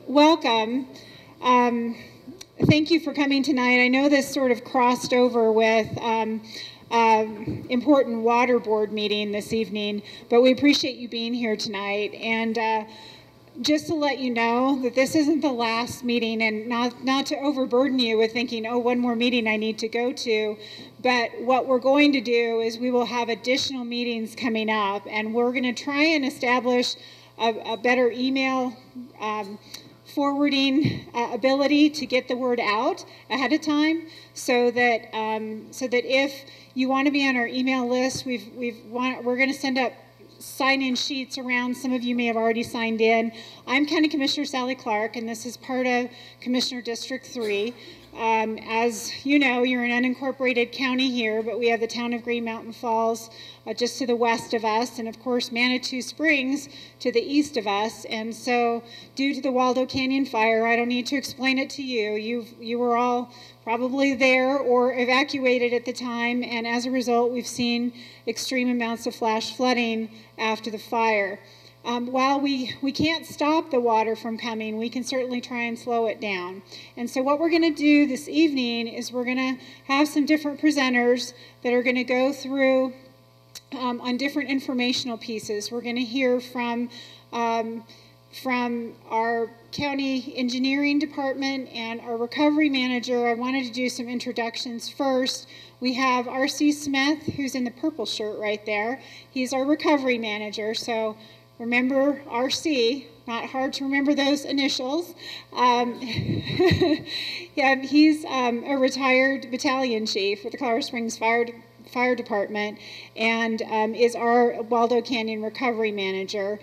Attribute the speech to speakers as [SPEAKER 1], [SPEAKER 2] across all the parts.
[SPEAKER 1] welcome. Thank you for coming tonight. I know this sort of crossed over with important water board meeting this evening, but we appreciate you being here tonight. And just to let you know that this isn't the last meeting, and not to overburden you with thinking, oh, one more meeting I need to go to, but what we're going to do is we will have additional meetings coming up, and we're going to try and establish a better email forwarding ability to get the word out ahead of time, so that if you want to be on our email list, we're going to send up sign-in sheets around. Some of you may have already signed in. I'm County Commissioner Sally Clark, and this is part of Commissioner District 3. As you know, you're an unincorporated county here, but we have the town of Green Mountain Falls just to the west of us, and of course Manitou Springs to the east of us. And so due to the Waldo Canyon fire, I don't need to explain it to you. You were all probably there or evacuated at the time, and as a result we've seen extreme amounts of flash flooding after the fire. While we can't stop the water from coming, we can certainly try and slow it down. And so what we're going to do this evening is we're going to have some different presenters that are going to go through on different informational pieces. We're going to hear from our county engineering department and our recovery manager. I wanted to do some introductions first. We have R.C. Smith, who's in the purple shirt right there. He's our recovery manager, so remember RC, not hard to remember those initials. Yeah, he's a retired battalion chief with the Colorado Springs Fire Department, and is our Waldo Canyon recovery manager.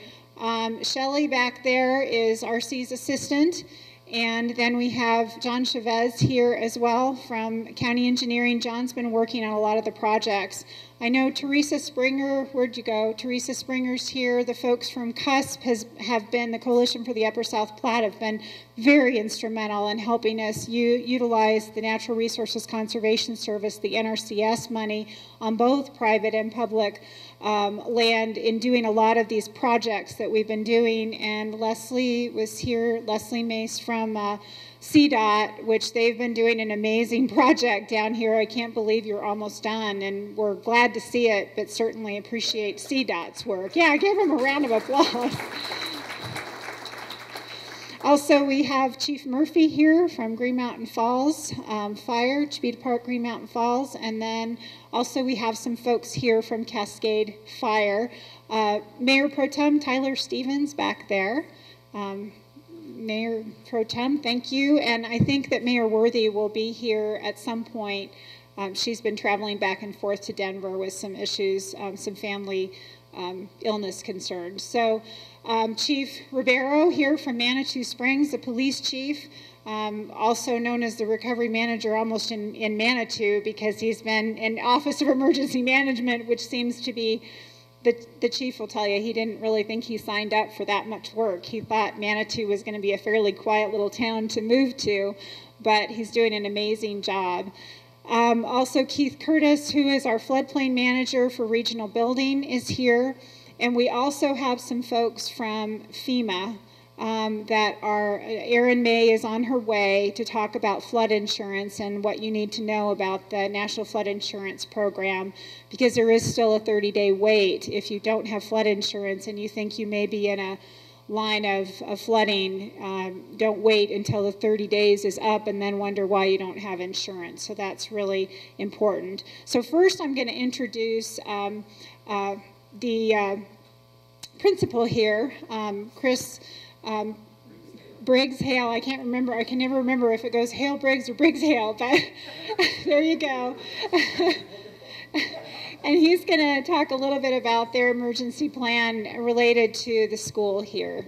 [SPEAKER 1] Shelley back there is RC's assistant, and then we have John Chavez here as well from County Engineering. John's been working on a lot of the projects. I know Teresa Springer, where'd you go? Teresa Springer's here. The folks from CUSP have been, the Coalition for the Upper South Platte, have been very instrumental in helping us utilize the Natural Resources Conservation Service, the NRCS money, on both private and public land in doing a lot of these projects that we've been doing. And Leslie was here, Leslie Mace from CDOT, which they've been doing an amazing project down here. I can't believe you're almost done, and we're glad to see it, but certainly appreciate CDOT's work. Yeah, give them a round of applause. Also, we have Chief Murphy here from Green Mountain Falls Fire, Chipeta Park, Green Mountain Falls, and then also we have some folks here from Cascade Fire. Mayor Pro Tem Tyler Stevens back there. Mayor Pro Tem, thank you. And I think that Mayor Worthy will be here at some point. She's been traveling back and forth to Denver with some issues, some family illness concerns. So Chief Ribeiro here from Manitou Springs, the police chief, also known as the recovery manager almost in Manitou, because he's been in Office of Emergency Management, which seems to be, the chief will tell you, he didn't really think he signed up for that much work. He thought Manitou was going to be a fairly quiet little town to move to, but he's doing an amazing job. Also, Keith Curtis, who is our floodplain manager for regional building, is here. And we also have some folks from FEMA that are, Erin May is on her way to talk about flood insurance and what you need to know about the National Flood Insurance Program, because there is still a 30-day wait. If you don't have flood insurance and you think you may be in a line of flooding, don't wait until the 30 days is up and then wonder why you don't have insurance. So that's really important. So first I'm going to introduce the principal here, Chris Briggs Hale. I can't remember, I can never remember if it goes Hale Briggs or Briggs Hale, but there you go. And he's going to talk a little bit about their emergency plan related to the school here.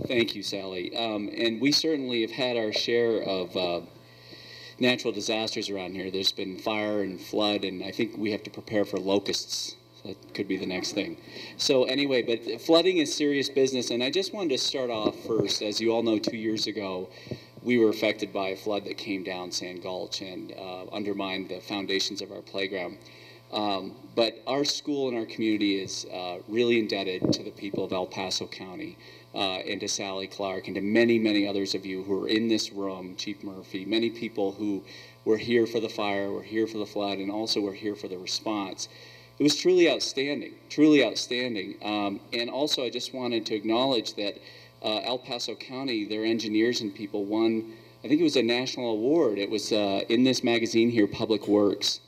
[SPEAKER 2] Thank you, Sally. And we certainly have had our share of natural disasters around here. There's been fire and flood, and I think we have to prepare for locusts. That could be the next thing. So anyway, but flooding is serious business, and I just wanted to start off first. As you all know, 2 years ago, we were affected by a flood that came down Sand Gulch and undermined the foundations of our playground. But our school and our community is really indebted to the people of El Paso County. and to Sally Clark, and to many, many others of you who are in this room, Chief Murphy, many people who were here for the fire, were here for the flood, and also were here for the response. It was truly outstanding, truly outstanding. And also I just wanted to acknowledge that El Paso County, their engineers and people won, I think it was a national award. It was in this magazine here, Public Works,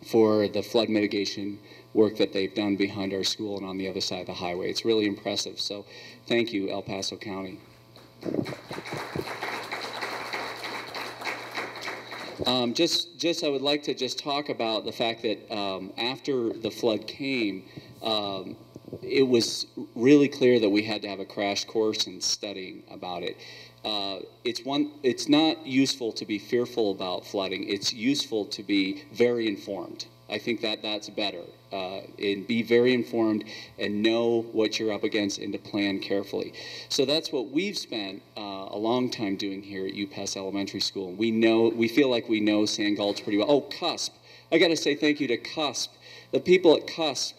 [SPEAKER 2] for the flood mitigation work that they've done behind our school and on the other side of the highway. It's really impressive. So thank you, El Paso County. I would like to just talk about the fact that after the flood came, it was really clear that we had to have a crash course in studying about it. It's not useful to be fearful about flooding. It's useful to be very informed. I think that that's better. And be very informed and know what you're up against and to plan carefully. So that's what we've spent a long time doing here at Ute Pass Elementary School. We feel like we know Sand Gulch pretty well. Oh, CUSP. I got to say thank you to CUSP. The people at CUSP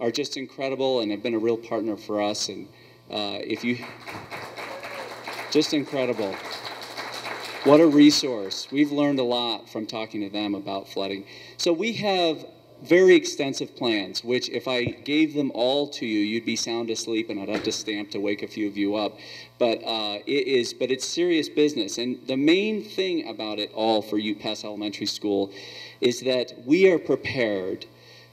[SPEAKER 2] are just incredible and have been a real partner for us. And just incredible. What a resource. We've learned a lot from talking to them about flooding. So we have very extensive plans, which if I gave them all to you, you'd be sound asleep and I'd have to stamp to wake a few of you up. But it's serious business. And the main thing about it all for Ute Pass Elementary School is that we are prepared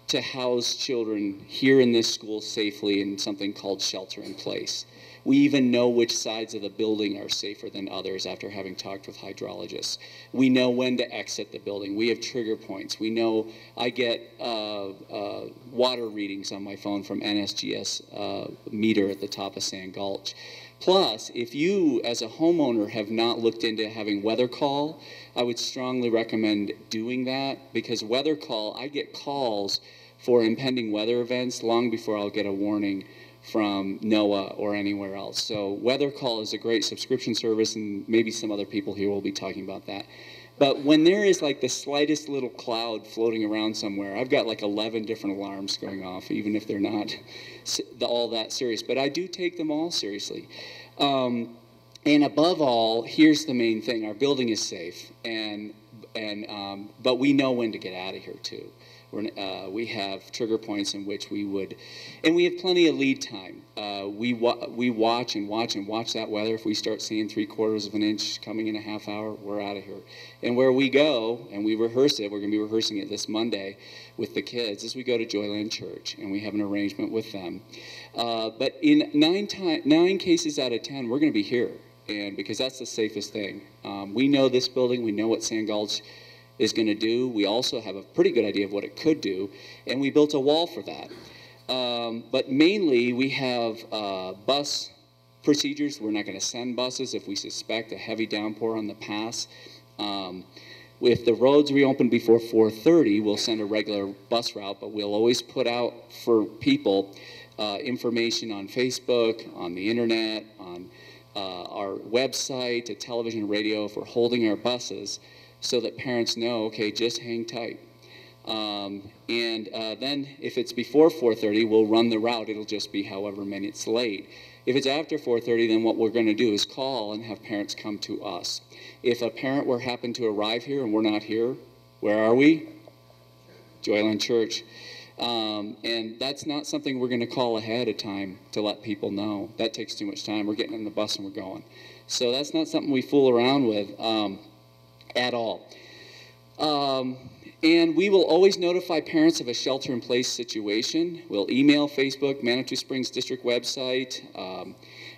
[SPEAKER 2] to house children here in this school safely in something called shelter in place. We even know which sides of the building are safer than others after having talked with hydrologists. We know when to exit the building. We have trigger points. We know I get water readings on my phone from NSGS meter at the top of Sand Gulch. Plus, if you as a homeowner have not looked into having weather call, I would strongly recommend doing that, because weather call, I get calls for impending weather events long before I'll get a warning from NOAA or anywhere else. So Weather Call is a great subscription service, and maybe some other people here will be talking about that. But when there is like the slightest little cloud floating around somewhere, I've got like 11 different alarms going off, even if they're not all that serious. But I do take them all seriously. And above all, here's the main thing. Our building is safe, but we know when to get out of here too. We have trigger points in which we would, and we have plenty of lead time. We watch and watch and watch that weather. If we start seeing 3/4 of an inch coming in a half hour, we're out of here. And where we go, and we rehearse it, we're going to be rehearsing it this Monday with the kids, is we go to Joyland Church, and we have an arrangement with them. But in 9 cases out of 10, we're going to be here, and because that's the safest thing. We know this building, we know what Sand Gulch is going to do. We also have a pretty good idea of what it could do, and we built a wall for that. But mainly, we have bus procedures. We're not going to send buses if we suspect a heavy downpour on the pass. If the roads reopen before 4:30, we'll send a regular bus route, but we'll always put out for people information on Facebook, on the internet, on our website, to television, radio, if we're holding our buses, so that parents know, okay, just hang tight. Then if it's before 4:30, we'll run the route. It'll just be however minutes late. If it's after 4:30, then what we're going to do is call and have parents come to us. If a parent were happen to arrive here and we're not here, where are we? Joyland Church. And that's not something we're going to call ahead of time to let people know. That takes too much time. We're getting in the bus and we're going. So that's not something we fool around with at all. And we will always notify parents of a shelter-in-place situation. We'll email, Facebook, Manitou Springs District website.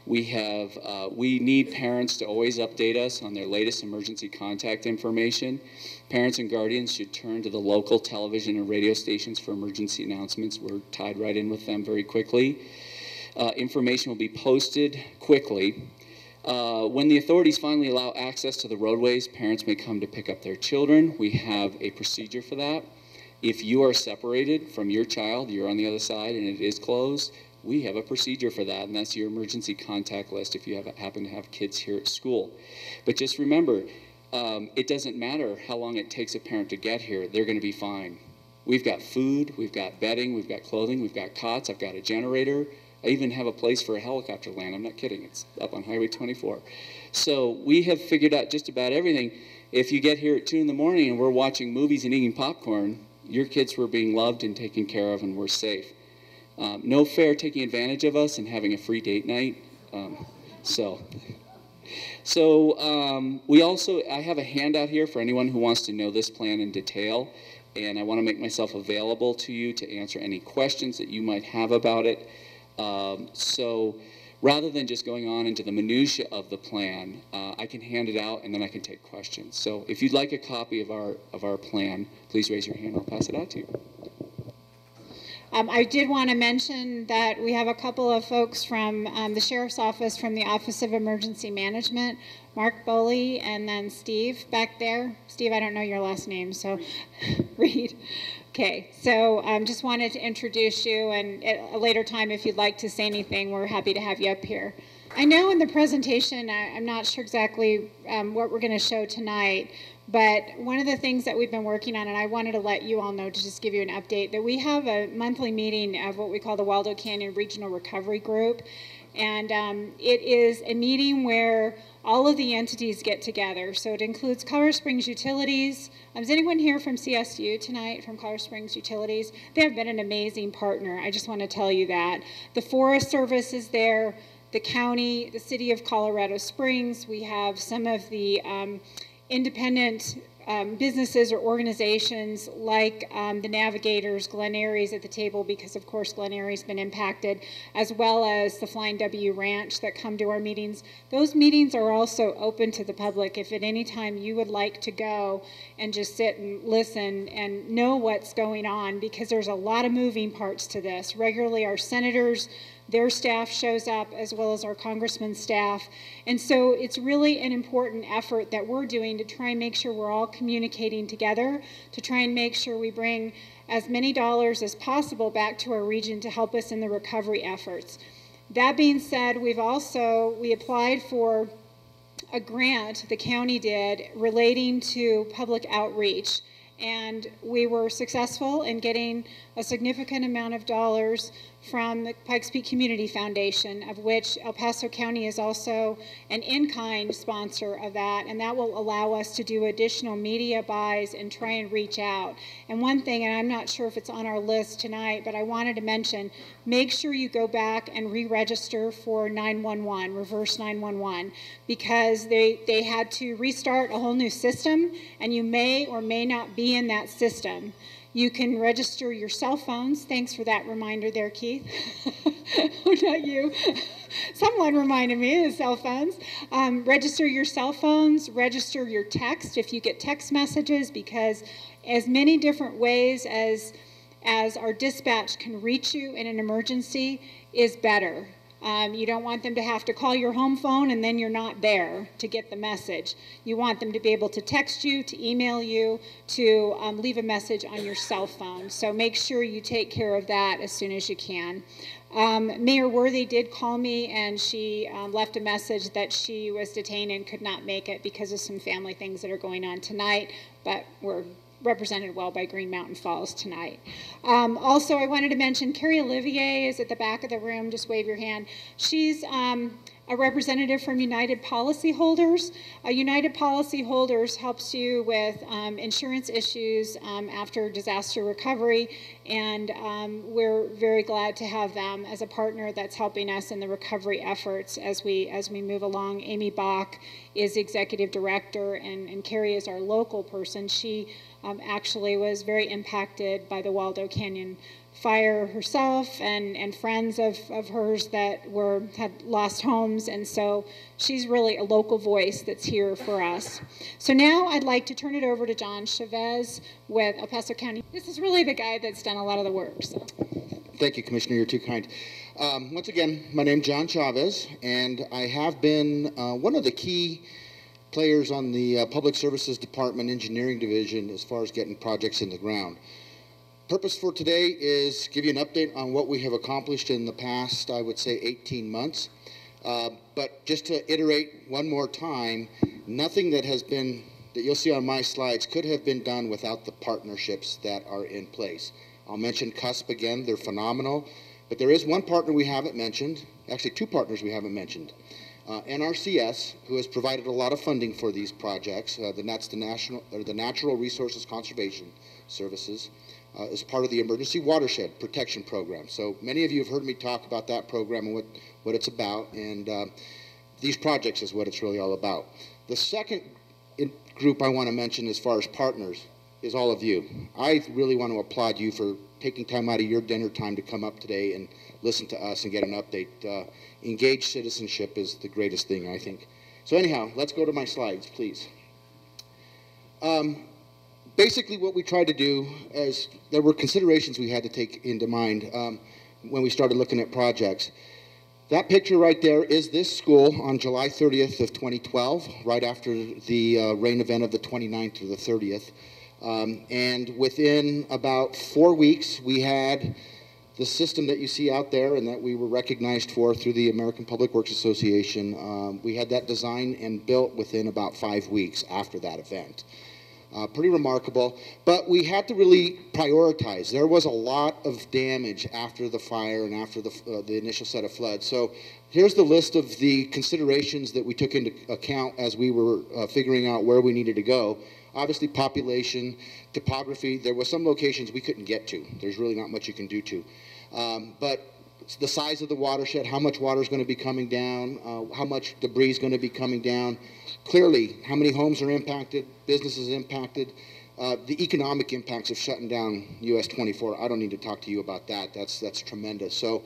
[SPEAKER 2] We need parents to always update us on their latest emergency contact information. Parents and guardians should turn to the local television and radio stations for emergency announcements. We're tied right in with them very quickly. Information will be posted quickly. When the authorities finally allow access to the roadways, parents may come to pick up their children. We have a procedure for that. If you are separated from your child, you're on the other side and it is closed, we have a procedure for that, and that's your emergency contact list if you happen to have kids here at school. But just remember, it doesn't matter how long it takes a parent to get here, they're going to be fine. We've got food, we've got bedding, we've got clothing, we've got cots, I've got a generator. I even have a place for a helicopter land. I'm not kidding. It's up on Highway 24. So we have figured out just about everything. If you get here at 2 in the morning and we're watching movies and eating popcorn, your kids were being loved and taken care of and we're safe. No fair taking advantage of us and having a free date night. I have a handout here for anyone who wants to know this plan in detail, and I want to make myself available to you to answer any questions that you might have about it. So rather than just going on into the minutia of the plan, I can hand it out and then I can take questions. So if you'd like a copy of our plan, please raise your hand. I'll pass it out to you.
[SPEAKER 1] I did want to mention that we have a couple of folks from the Sheriff's Office, from the Office of Emergency Management, Mark Boley and then Steve back there. Steve, I don't know your last name, so Reed. Okay, so just wanted to introduce you, and at a later time, if you'd like to say anything, we're happy to have you up here. I know in the presentation, I'm not sure exactly what we're going to show tonight, but one of the things that we've been working on, and I wanted to let you all know to just give you an update, that we have a monthly meeting of what we call the Waldo Canyon Regional Recovery Group. And it is a meeting where all of the entities get together. So it includes Colorado Springs Utilities. Is anyone here from CSU tonight, from Colorado Springs Utilities? They have been an amazing partner. I just want to tell you that. The Forest Service is there, the county, the city of Colorado Springs. We have some of the independent businesses or organizations like the Navigators, Glen Eyre's at the table because of course Glen Eyre's been impacted, as well as the Flying W Ranch that come to our meetings. Those meetings are also open to the public. If at any time you would like to go and just sit and listen and know what's going on, because there's a lot of moving parts to this. Regularly our senators, their staff shows up, as well as our congressman's staff. And so it's really an important effort that we're doing to try and make sure we're all communicating together, to try and make sure we bring as many dollars as possible back to our region to help us in the recovery efforts. That being said, we applied for a grant, the county did, relating to public outreach. And we were successful in getting a significant amount of dollars from the Pikes Peak Community Foundation, of which El Paso County is also an in-kind sponsor of that, and that will allow us to do additional media buys and try and reach out. And one thing, and I'm not sure if it's on our list tonight, but I wanted to mention, make sure you go back and re-register for 911, reverse 911, because they had to restart a whole new system, and you may or may not be in that system. You can register your cell phones. Thanks for that reminder there, Keith. Not you. Someone reminded me of the cell phones. Register your cell phones, register your text if you get text messages, because as many different ways as our dispatch can reach you in an emergency is better. You don't want them to have to call your home phone and then you're not there to get the message. You want them to be able to text you, to email you, to leave a message on your cell phone. So make sure you take care of that as soon as you can. Mayor Worthy did call me, and she left a message that she was detained and could not make it because of some family things that are going on tonight, but we're represented well by Green Mountain Falls tonight. Also, I wanted to mention Carrie Olivier is at the back of the room. Just wave your hand. She's a representative from United Policyholders. United Policyholders helps you with insurance issues after disaster recovery, and we're very glad to have them as a partner that's helping us in the recovery efforts as we move along. Amy Bach is executive director, and Carrie is our local person. She actually was very impacted by the Waldo Canyon fire herself, and friends of hers that had lost homes, and so she's really a local voice that's here for us. So now I'd like to turn it over to John Chavez with El Paso County. This is really the guy that's done a lot of the work. So.
[SPEAKER 3] Thank you, Commissioner. You're too kind. Once again, my name's John Chavez, and I have been one of the key players on the Public Services Department Engineering Division as far as getting projects in the ground. Purpose for today is give you an update on what we have accomplished in the past, I would say, 18 months. But just to iterate one more time, nothing that you'll see on my slides could have been done without the partnerships that are in place. I'll mention CUSP again. They're phenomenal. But there is one partner we haven't mentioned, actually two partners we haven't mentioned. NRCS, who has provided a lot of funding for these projects, that's the Natural Resources Conservation Services, is part of the Emergency Watershed Protection Program. So many of you have heard me talk about that program and what it's about, and these projects is what it's really all about. The second group I want to mention as far as partners is all of you. I really want to applaud you for taking time out of your dinner time to come up today and listen to us and get an update. Engaged citizenship is the greatest thing, I think. So anyhow, let's go to my slides, please. Basically what we tried to do is there were considerations we had to take into mind when we started looking at projects. That picture right there is this school on July 30th of 2012, right after the rain event of the 29th to the 30th. And within about 4 weeks, we had the system that you see out there and that we were recognized for through the American Public Works Association. We had that designed and built within about 5 weeks after that event. Pretty remarkable, but we had to really prioritize. There was a lot of damage after the fire and after the initial set of floods. So here's the list of the considerations that we took into account as we were figuring out where we needed to go. Obviously population, topography, there were some locations we couldn't get to. There's really not much you can do to. But the size of the watershed, how much water is going to be coming down, how much debris is going to be coming down. Clearly, how many homes are impacted, businesses impacted, the economic impacts of shutting down US 24. I don't need to talk to you about that. That's tremendous. So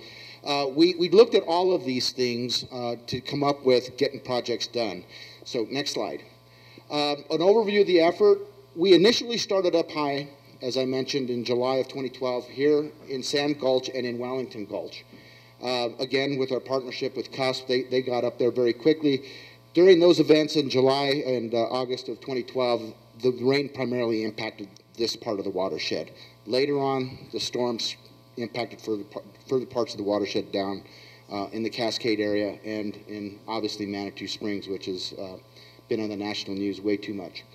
[SPEAKER 3] we looked at all of these things to come up with getting projects done. So next slide. An overview of the effort. We initially started up high, as I mentioned, in July of 2012 here in Sand Gulch and in Wellington Gulch. Again, with our partnership with CUSP, they got up there very quickly. During those events in July and August of 2012, the rain primarily impacted this part of the watershed. Later on, the storms impacted further parts of the watershed down in the Cascade area and in, obviously, Manitou Springs, which has been on the national news way too much.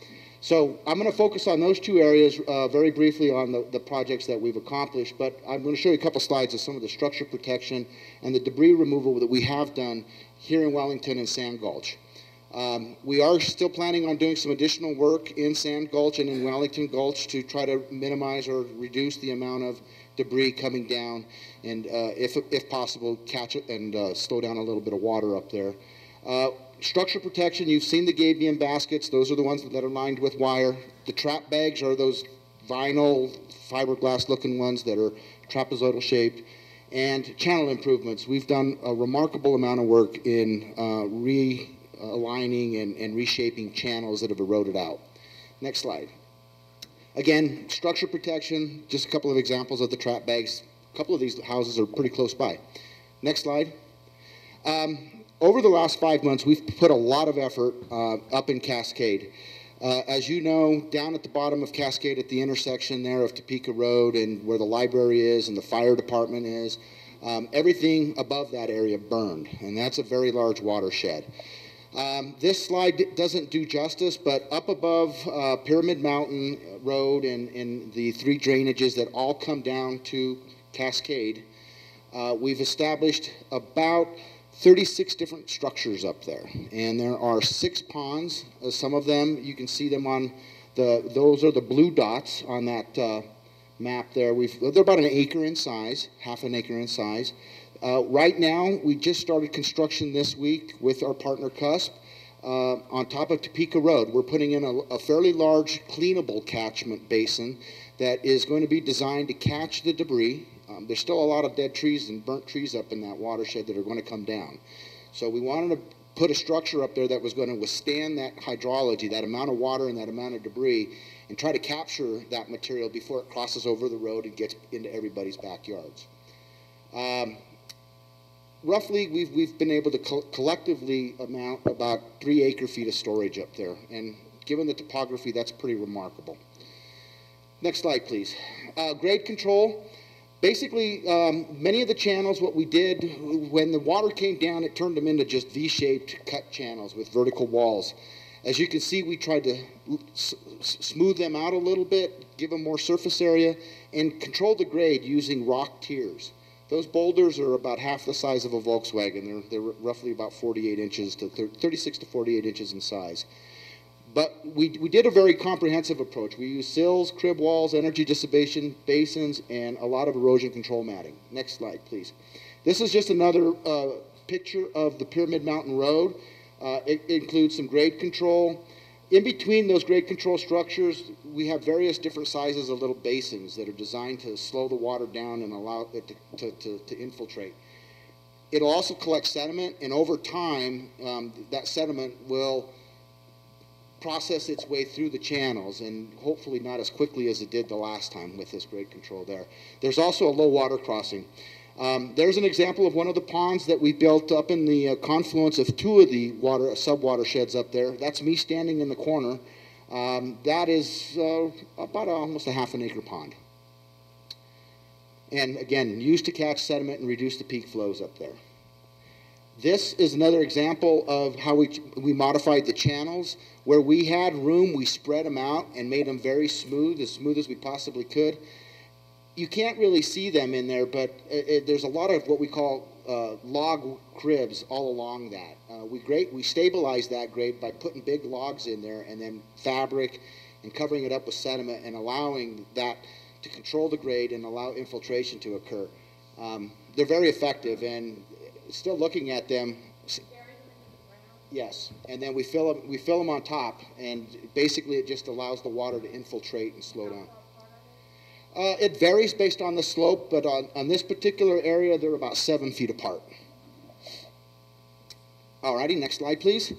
[SPEAKER 3] So I'm going to focus on those two areas very briefly on the projects that we've accomplished, but I'm going to show you a couple slides of some of the structure protection and the debris removal that we have done here in Wellington and Sand Gulch. We are still planning on doing some additional work in Sand Gulch and in Wellington Gulch to try to minimize or reduce the amount of debris coming down and, if possible, catch it and slow down a little bit of water up there. Structure protection, you've seen the gabion baskets. Those are the ones that are lined with wire. The trap bags are those vinyl, fiberglass looking ones that are trapezoidal shaped. And channel improvements. We've done a remarkable amount of work in realigning and reshaping channels that have eroded out. Next slide. Again, structure protection, just a couple of examples of the trap bags. A couple of these houses are pretty close by. Next slide. Over the last 5 months, we've put a lot of effort up in Cascade. As you know, down at the bottom of Cascade at the intersection there of Topeka Road and where the library is and the fire department is, everything above that area burned, and that's a very large watershed. This slide doesn't do justice, but up above Pyramid Mountain Road and the 3 drainages that all come down to Cascade, we've established about 36 different structures up there, and there are 6 ponds. Some of them, you can see them on those are the blue dots on that map there. They're about an acre in size, half an acre in size. Right now, we just started construction this week with our partner CUSP on top of Topeka Road. We're putting in a fairly large cleanable catchment basin that is going to be designed to catch the debris. There's still a lot of dead trees and burnt trees up in that watershed that are going to come down. So we wanted to put a structure up there that was going to withstand that hydrology, that amount of water and that amount of debris, and try to capture that material before it crosses over the road and gets into everybody's backyards. Roughly, we've been able to collectively amount about 3 acre-feet of storage up there, and given the topography, that's pretty remarkable. Next slide, please. Grade control. Basically, many of the channels, what we did, when the water came down, it turned them into just V-shaped cut channels with vertical walls. As you can see, we tried to smooth them out a little bit, give them more surface area, and control the grade using rock tiers. Those boulders are about half the size of a Volkswagen. They're roughly about 48 inches to 36 to 48 inches in size. But we did a very comprehensive approach. We used sills, crib walls, energy dissipation basins, and a lot of erosion control matting. Next slide, please. This is just another picture of the Pyramid Mountain Road. It includes some grade control. In between those grade control structures, we have various different sizes of little basins that are designed to slow the water down and allow it to infiltrate. It'll also collect sediment, and over time, that sediment will process its way through the channels, and hopefully not as quickly as it did the last time with this grade control there. There's also a low water crossing. There's an example of one of the ponds that we built up in the confluence of two of the sub-watersheds up there. That's me standing in the corner. That is about almost a half an acre pond. And again, used to catch sediment and reduce the peak flows up there. This is another example of how we modified the channels. Where we had room, we spread them out and made them very smooth as we possibly could. You can't really see them in there, but there's a lot of what we call log cribs all along that. We stabilized that grade by putting big logs in there and then fabric and covering it up with sediment and allowing that to control the grade and allow infiltration to occur. They're very effective, and still looking at them. Yes, and then we fill them on top, and basically it just allows the water to infiltrate and slow down. It varies based on the slope, but on this particular area, they're about 7 feet apart. Alrighty, next slide, please.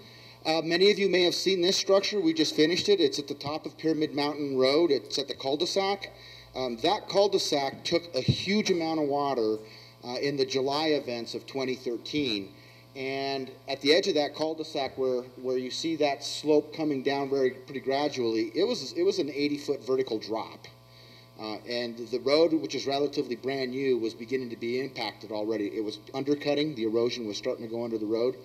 [SPEAKER 3] Many of you may have seen this structure. We just finished it. It's at the top of Pyramid Mountain Road. It's at the cul-de-sac. That cul-de-sac took a huge amount of water in the July events of 2013. And at the edge of that cul-de-sac where you see that slope coming down pretty gradually, it was an 80-foot vertical drop. And the road, which is relatively brand new, was beginning to be impacted already. It was undercutting. The erosion was starting to go under the road.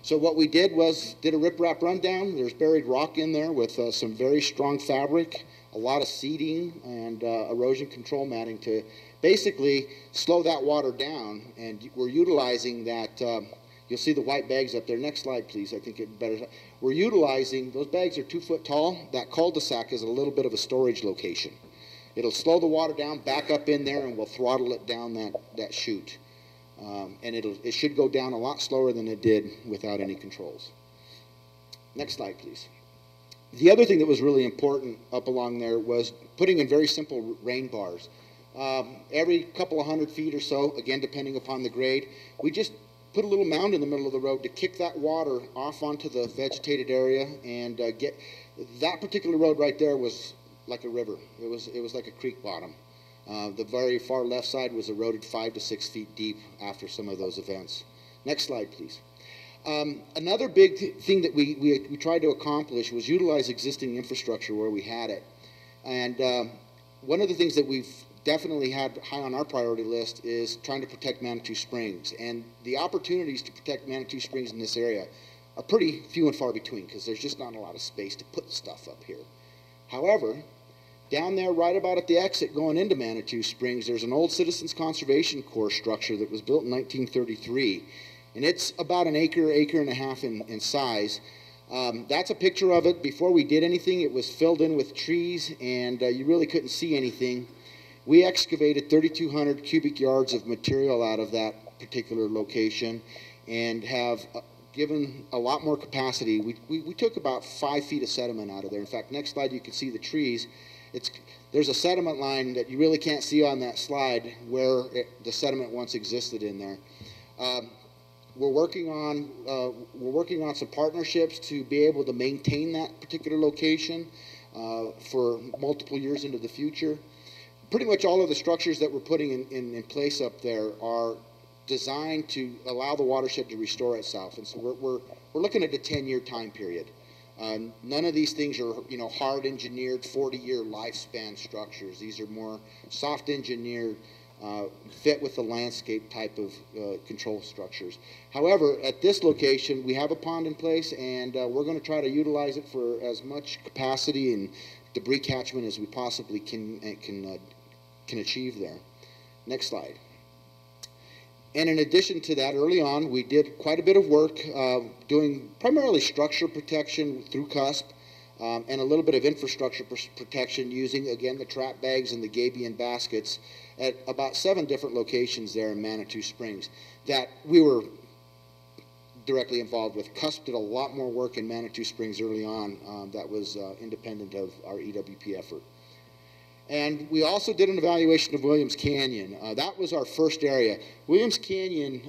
[SPEAKER 3] So what we did was did a riprap rundown. There's buried rock in there with some very strong fabric, a lot of seeding, and erosion control matting to basically slow that water down. And we're utilizing that. You'll see the white bags up there. Next slide, please. I think it better. We're utilizing, those bags are 2 foot tall. That cul-de-sac is a little bit of a storage location. It'll slow the water down, back up in there, and we'll throttle it down that chute. And it should go down a lot slower than it did without any controls. Next slide, please. The other thing that was really important up along there was putting in very simple rain bars. Every couple of 100 feet or so, again, depending upon the grade, we just put a little mound in the middle of the road to kick that water off onto the vegetated area and get that particular road right there was like a river. It was like a creek bottom. The very far left side was eroded 5 to 6 feet deep after some of those events. Next slide, please. Another big thing that we tried to accomplish was utilize existing infrastructure where we had it. And one of the things that we've definitely had high on our priority list is trying to protect Manitou Springs. And the opportunities to protect Manitou Springs in this area are pretty few and far between because there's just not a lot of space to put stuff up here. However, down there right about at the exit going into Manitou Springs, there's an old Citizens Conservation Corps structure that was built in 1933. And it's about an acre and a half in size. That's a picture of it. Before we did anything, it was filled in with trees, and you really couldn't see anything. We excavated 3,200 cubic yards of material out of that particular location and have given a lot more capacity. We took about 5 feet of sediment out of there. In fact, next slide you can see the trees. There's a sediment line that you really can't see on that slide where the sediment once existed in there. We're working on some partnerships to be able to maintain that particular location for multiple years into the future. Pretty much all of the structures that we're putting in place up there are designed to allow the watershed to restore itself, and so we're looking at a 10-year time period. None of these things are hard engineered 40-year lifespan structures. These are more soft engineered, fit with the landscape type of control structures. However, at this location we have a pond in place, and we're going to try to utilize it for as much capacity and debris catchment as we possibly can achieve there. Next slide. And in addition to that, early on, we did quite a bit of work doing primarily structure protection through CUSP, and a little bit of infrastructure protection using, again, the trap bags and the gabion baskets at about 7 different locations there in Manitou Springs that we were directly involved with. CUSP did a lot more work in Manitou Springs early on that was independent of our EWP effort. And we also did an evaluation of Williams Canyon. That was our first area. Williams Canyon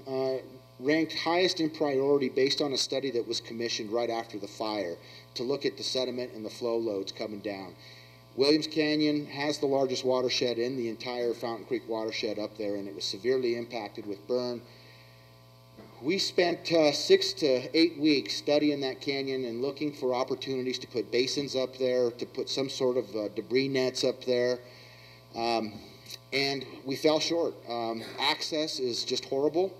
[SPEAKER 3] ranked highest in priority based on a study that was commissioned right after the fire to look at the sediment and the flow loads coming down. Williams Canyon has the largest watershed in the entire Fountain Creek watershed up there, and it was severely impacted with burn. We spent 6 to 8 weeks studying that canyon and looking for opportunities to put basins up there, to put some sort of debris nets up there, and we fell short. Access is just horrible.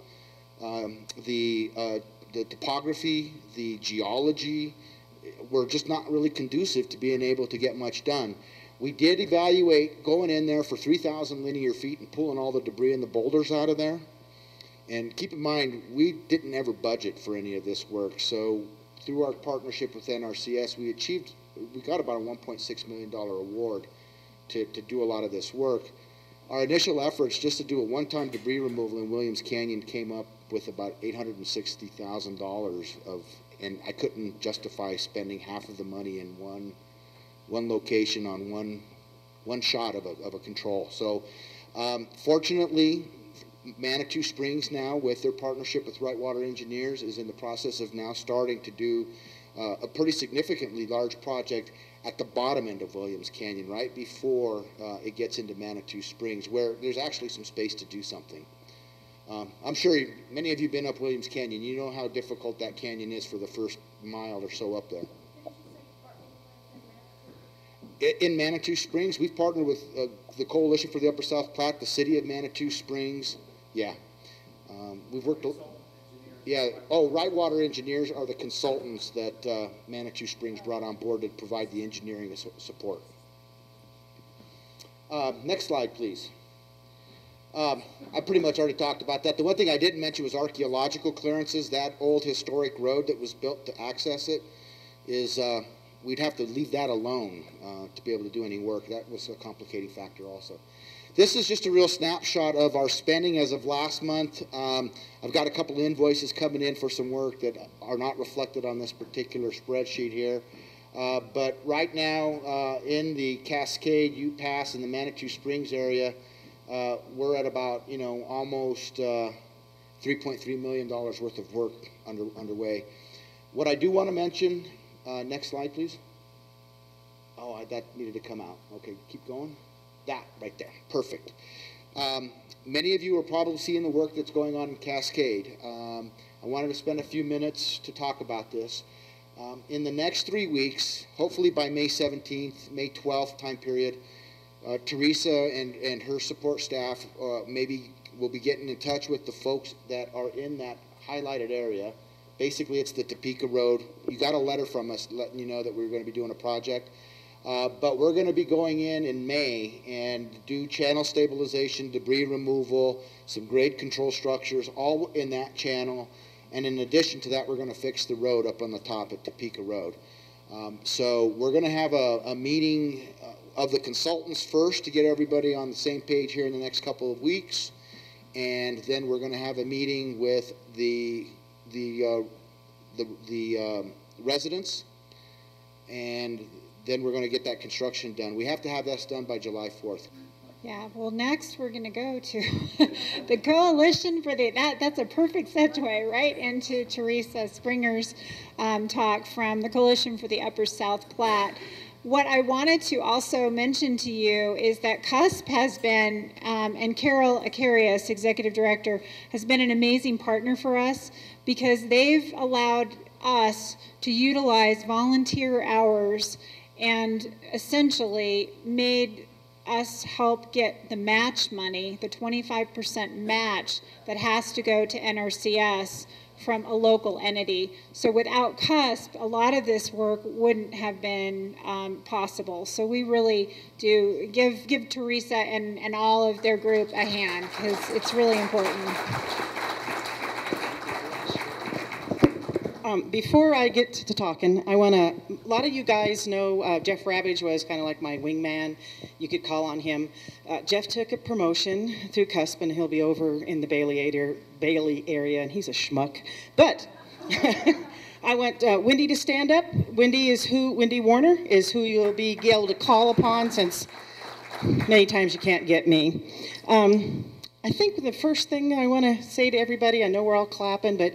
[SPEAKER 3] The topography, the geology were just not really conducive to being able to get much done. We did evaluate going in there for 3,000 linear feet and pulling all the debris and the boulders out of there. And keep in mind, we didn't ever budget for any of this work. So through our partnership with NRCS, we got about a $1.6 million award to do a lot of this work. Our initial efforts just to do a one-time debris removal in Williams Canyon came up with about $860,000 and I couldn't justify spending half of the money in one location on one shot of a control. So fortunately, Manitou Springs now, with their partnership with Whitewater Engineers, is in the process of now starting to do a pretty significantly large project at the bottom end of Williams Canyon, right before it gets into Manitou Springs, where there's actually some space to do something. I'm sure many of you have been up Williams Canyon. You know how difficult that canyon is for the first mile or so up there. In Manitou Springs, we've partnered with the Coalition for the Upper South Platte, the City of Manitou Springs. Yeah. We've worked. Yeah. Oh, Whitewater Engineers are the consultants that Manitou Springs brought on board to provide the engineering support. Next slide, please. I pretty much already talked about that. The one thing I didn't mention was archaeological clearances. That old historic road that was built to access it is, we'd have to leave that alone to be able to do any work. That was a complicating factor also. This is just a real snapshot of our spending as of last month. I've got a couple invoices coming in for some work that are not reflected on this particular spreadsheet here. But right now in the Cascade, Ute Pass, and the Manitou Springs area, we're at about, almost $3.3 million worth of work underway. What I do want to mention, next slide, please. Oh, that needed to come out. Okay, keep going. That right there, perfect. Many of you are probably seeing the work that's going on in Cascade. I wanted to spend a few minutes to talk about this. In the next 3 weeks, hopefully by May 17th, May 12th time period, Teresa and her support staff maybe will be getting in touch with the folks that are in that highlighted area. Basically, it's the Topeka Road. You got a letter from us letting you know that we're going to be doing a project. But we're going to be going in May and do channel stabilization, debris removal, some grade control structures, all in that channel. And in addition to that, we're going to fix the road up on the top at Topeka Road. So we're going to have a meeting of the consultants first to get everybody on the same page here in the next couple of weeks. And then we're going to have a meeting with the residents, and then we're going to get that construction done. We have to have that done by July 4th.
[SPEAKER 1] Yeah, well, next we're going to go to the Coalition for the, that's a perfect segue right into Teresa Springer's talk from the Coalition for the Upper South Platte. What I wanted to also mention to you is that CUSP has been, and Carol Acarius, Executive Director, has been an amazing partner for us because they've allowed us to utilize volunteer hours and essentially made us help get the match money, the 25% match that has to go to NRCS from a local entity. So without CUSP, a lot of this work wouldn't have been possible. So we really do give Teresa and all of their group a hand because it's really important.
[SPEAKER 4] Before I get to talking, I want to, a lot of you guys know Jeff Ravage was kind of like my wingman. You could call on him. Jeff took a promotion through CUSP, and he'll be over in the Bailey area, and he's a schmuck. But I want Wendy to stand up. Wendy Warner is who you'll be able to call upon, since many times you can't get me. I think the first thing I want to say to everybody, I know we're all clapping, but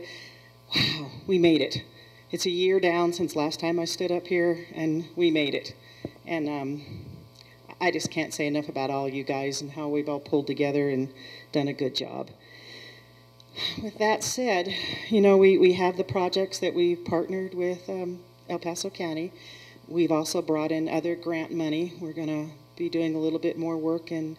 [SPEAKER 4] wow, we made it. It's a year down since last time I stood up here, and we made it. And I just can't say enough about all you guys and how we've all pulled together and done a good job. With that said, you know, we have the projects that we've partnered with El Paso County. We've also brought in other grant money. We're going to be doing a little bit more work in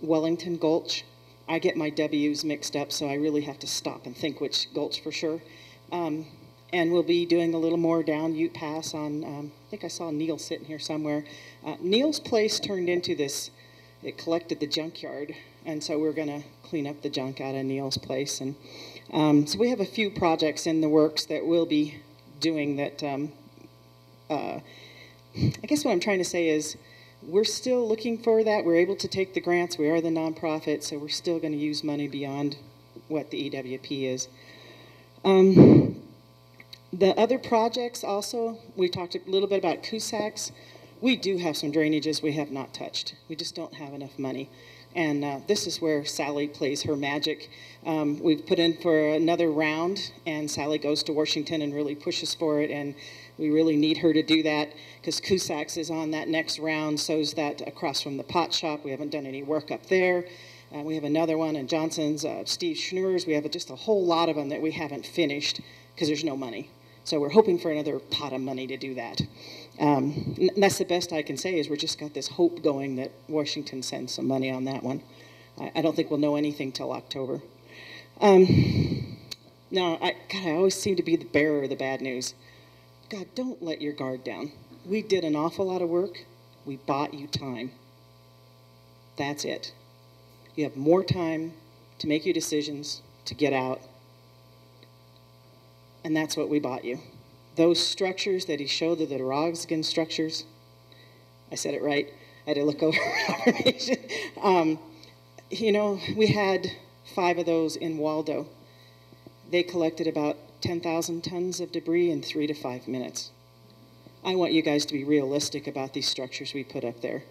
[SPEAKER 4] Wellington Gulch. I get my W's mixed up, so I really have to stop and think which gulch for sure. And we'll be doing a little more down Ute Pass on, I think I saw Neil sitting here somewhere. Neil's place turned into this, it collected the junkyard, and so we're going to clean up the junk out of Neil's place. And so we have a few projects in the works that we'll be doing that, I guess what I'm trying to say is, we're still looking for that. We're able to take the grants. We are the nonprofit, so we're still going to use money beyond what the EWP is. The other projects also, we talked a little bit about Cusacks. We do have some drainages we have not touched. We just don't have enough money. And this is where Sally plays her magic. We've put in for another round, and Sally goes to Washington and really pushes for it, and we really need her to do that because Cusacks is on that next round, so's that across from the pot shop. We haven't done any work up there. We have another one in Johnson's, Steve Schneur's. We have just a whole lot of them that we haven't finished because there's no money. So we're hoping for another pot of money to do that. And that's the best I can say is we're just got this hope going that Washington sends some money on that one. I don't think we'll know anything till October. No, I always seem to be the bearer of the bad news. God, don't let your guard down. We did an awful lot of work. We bought you time. That's it. You have more time to make your decisions, to get out. And that's what we bought you. Those structures that he showed, the Roggen structures, I said it right. I had to look over information. You know, we had 5 of those in Waldo. They collected about 10,000 tons of debris in 3 to 5 minutes. I want you guys to be realistic about these structures we put up there.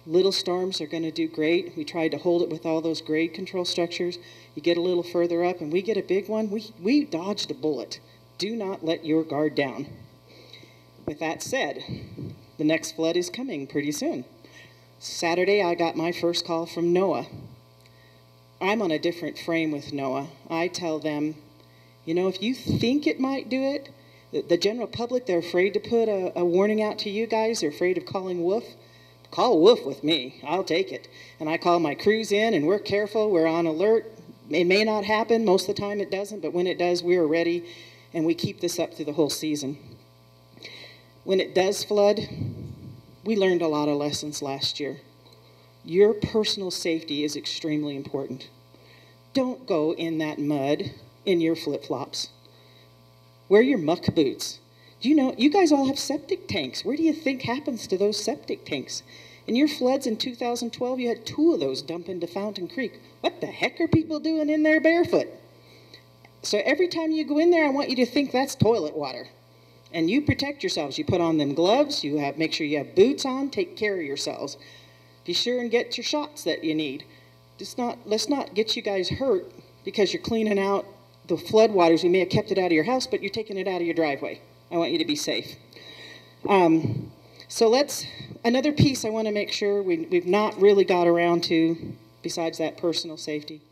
[SPEAKER 4] Little storms are going to do great. We tried to hold it with all those grade control structures. You get a little further up and we get a big one, we dodged a bullet. Do not let your guard down. With that said, the next flood is coming pretty soon. Saturday, I got my first call from NOAA. I'm on a different frame with NOAA. I tell them, you know, if you think it might do it, the general public, they're afraid to put a warning out to you guys. They're afraid of calling wolf. Call wolf with me. I'll take it. And I call my crews in, and we're careful. We're on alert. It may not happen. Most of the time it doesn't, but when it does, we are ready. And we keep this up through the whole season. When it does flood, we learned a lot of lessons last year. Your personal safety is extremely important. Don't go in that mud in your flip-flops. Wear your muck boots. Do you know, you guys all have septic tanks. Where do you think happens to those septic tanks? In your floods in 2012, you had 2 of those dump into Fountain Creek. What the heck are people doing in there barefoot? So every time you go in there, I want you to think that's toilet water. And you protect yourselves. You put on them gloves. Make sure you have boots on. Take care of yourselves. Be sure and get your shots that you need. Let's not get you guys hurt because you're cleaning out the floodwaters. You may have kept it out of your house, but you're taking it out of your driveway. I want you to be safe. So another piece I want to make sure we've not really got around to, besides that personal safety.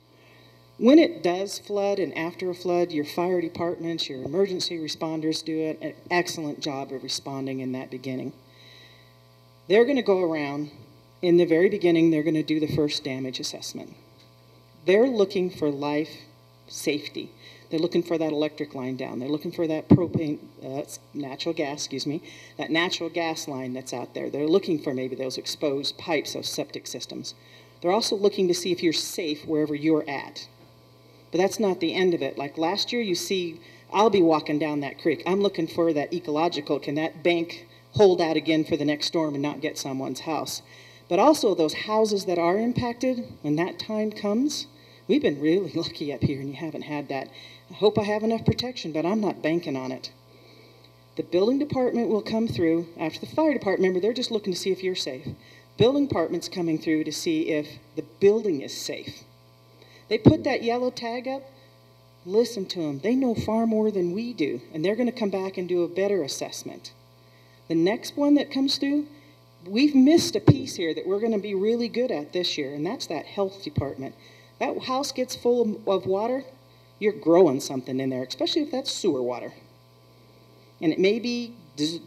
[SPEAKER 4] When it does flood and after a flood, your fire departments, your emergency responders do an excellent job of responding in that beginning. They're going to go around, in the very beginning, they're going to do the first damage assessment. They're looking for life safety. They're looking for that electric line down. They're looking for that natural gas line that's out there. They're looking for maybe those exposed pipes, those septic systems. They're also looking to see if you're safe wherever you're at. But that's not the end of it. Like last year, you see I'll be walking down that creek. I'm looking for that ecological, can that bank hold out again for the next storm and not get someone's house? But also those houses that are impacted, when that time comes, we've been really lucky up here and you haven't had that. I hope I have enough protection, but I'm not banking on it. The building department will come through after the fire department. Remember, they're just looking to see if you're safe. Building department's coming through to see if the building is safe. They put that yellow tag up. Listen to them. They know far more than we do, and they're going to come back and do a better assessment. The next one that comes through, we've missed a piece here that we're going to be really good at this year, and that's that health department. That house gets full of water, you're growing something in there, especially if that's sewer water. And it may be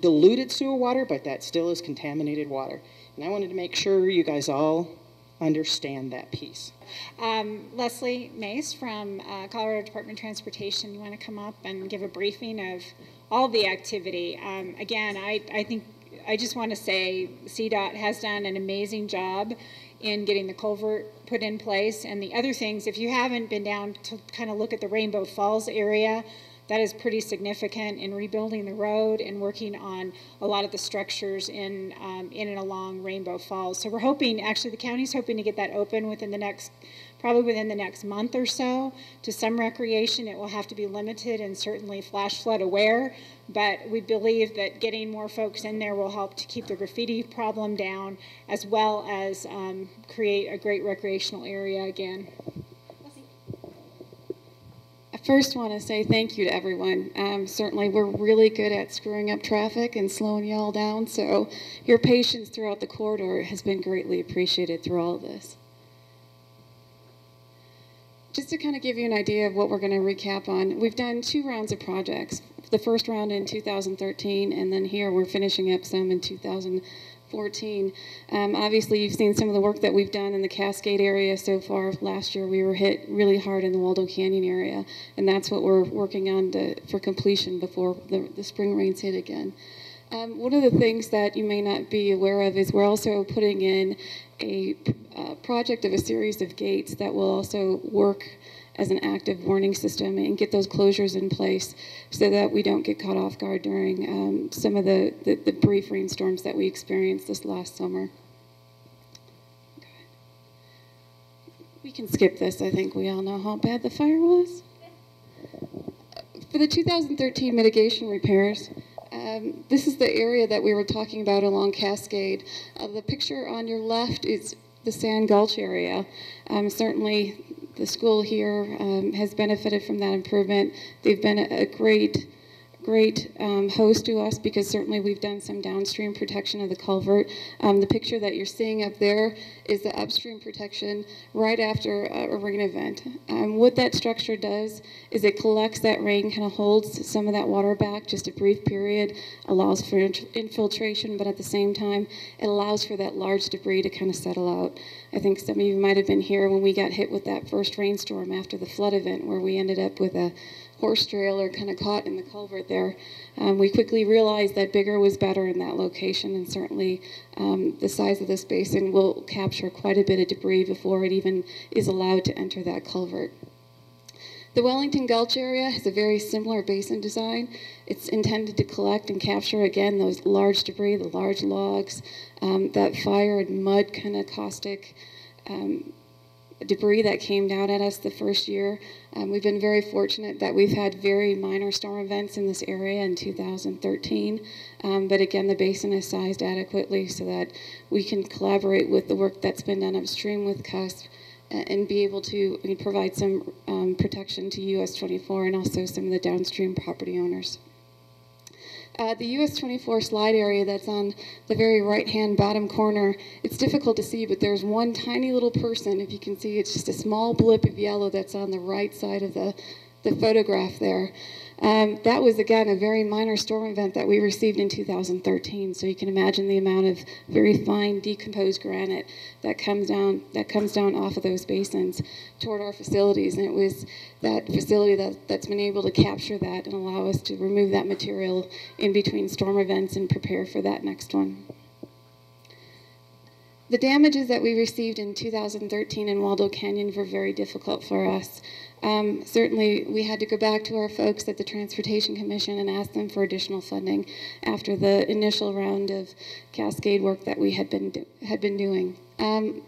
[SPEAKER 4] diluted sewer water, but that still is contaminated water. And I wanted to make sure you guys all understand that piece.
[SPEAKER 1] Leslie Mace from Colorado Department of Transportation, you want to come up and give a briefing of all the activity? Again, I think I just want to say CDOT has done an amazing job in getting the culvert put in place. And the other things, if you haven't been down to kind of look at the Rainbow Falls area, that is pretty significant in rebuilding the road and working on a lot of the structures in and along Rainbow Falls. So we're hoping, actually the county's hoping to get that open within the next, probably within the next month or so. To some recreation, it will have to be limited and certainly flash flood aware, but we believe that getting more folks in there will help to keep the graffiti problem down, as well as create a great recreational area again.
[SPEAKER 5] I first want to say thank you to everyone. Certainly we're really good at screwing up traffic and slowing y'all down, so your patience throughout the corridor has been greatly appreciated through all of this. Just to kind of give you an idea of what we're going to recap on, we've done 2 rounds of projects. The first round in 2013, and then here we're finishing up some in 2014. Obviously, you've seen some of the work that we've done in the Cascade area so far. Last year, we were hit really hard in the Waldo Canyon area, and that's what we're working on for completion before the spring rains hit again. One of the things that you may not be aware of is we're also putting in a project of a series of gates that will also work as an active warning system and get those closures in place so that we don't get caught off guard during some of the brief rainstorms that we experienced this last summer. We can skip this. I think we all know how bad the fire was. For the 2013 mitigation repairs, this is the area that we were talking about along Cascade. The picture on your left is the Sand Gulch area. Certainly the school here has benefited from that improvement. They've been a great host to us because certainly we've done some downstream protection of the culvert. The picture that you're seeing up there is the upstream protection right after a rain event. What that structure does is it collects that rain, kind of holds some of that water back, just a brief period, allows for infiltration, but at the same time, it allows for that large debris to kind of settle out. I think some of you might have been here when we got hit with that first rainstorm after the flood event, where we ended up with a horse trailer kind of caught in the culvert there. We quickly realized that bigger was better in that location, and certainly the size of this basin will capture quite a bit of debris before it even is allowed to enter that culvert. The Wellington Gulch area has a very similar basin design. It's intended to collect and capture, again, those large debris, the large logs, that fire and mud kind of caustic debris that came down at us the first year. We've been very fortunate that we've had very minor storm events in this area in 2013, but again, the basin is sized adequately so that we can collaborate with the work that's been done upstream with CUSP and be able to provide some protection to US 24 and also some of the downstream property owners. The US 24 slide area that's on the very right-hand bottom corner, it's difficult to see, but there's one tiny little person. If you can see, it's just a small blip of yellow that's on the right side of the photograph there. That was, again, a very minor storm event that we received in 2013, so you can imagine the amount of very fine decomposed granite that comes down off of those basins toward our facilities, and it was that facility that's been able to capture that and allow us to remove that material in between storm events and prepare for that next one. The damages that we received in 2013 in Waldo Canyon were very difficult for us. Certainly, we had to go back to our folks at the Transportation Commission and ask them for additional funding after the initial round of Cascade work that we had been doing.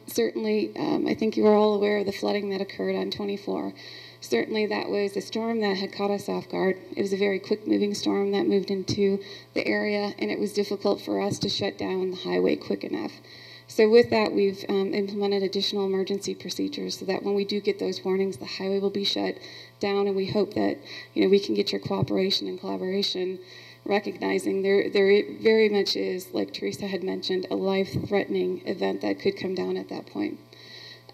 [SPEAKER 5] Certainly, I think you are all aware of the flooding that occurred on 24. Certainly, that was a storm that had caught us off guard. It was a very quick-moving storm that moved into the area, and it was difficult for us to shut down the highway quick enough. So with that, we've implemented additional emergency procedures so that when we do get those warnings, the highway will be shut down, and we hope that we can get your cooperation and collaboration, recognizing there very much is, like Teresa had mentioned, a life-threatening event that could come down at that point.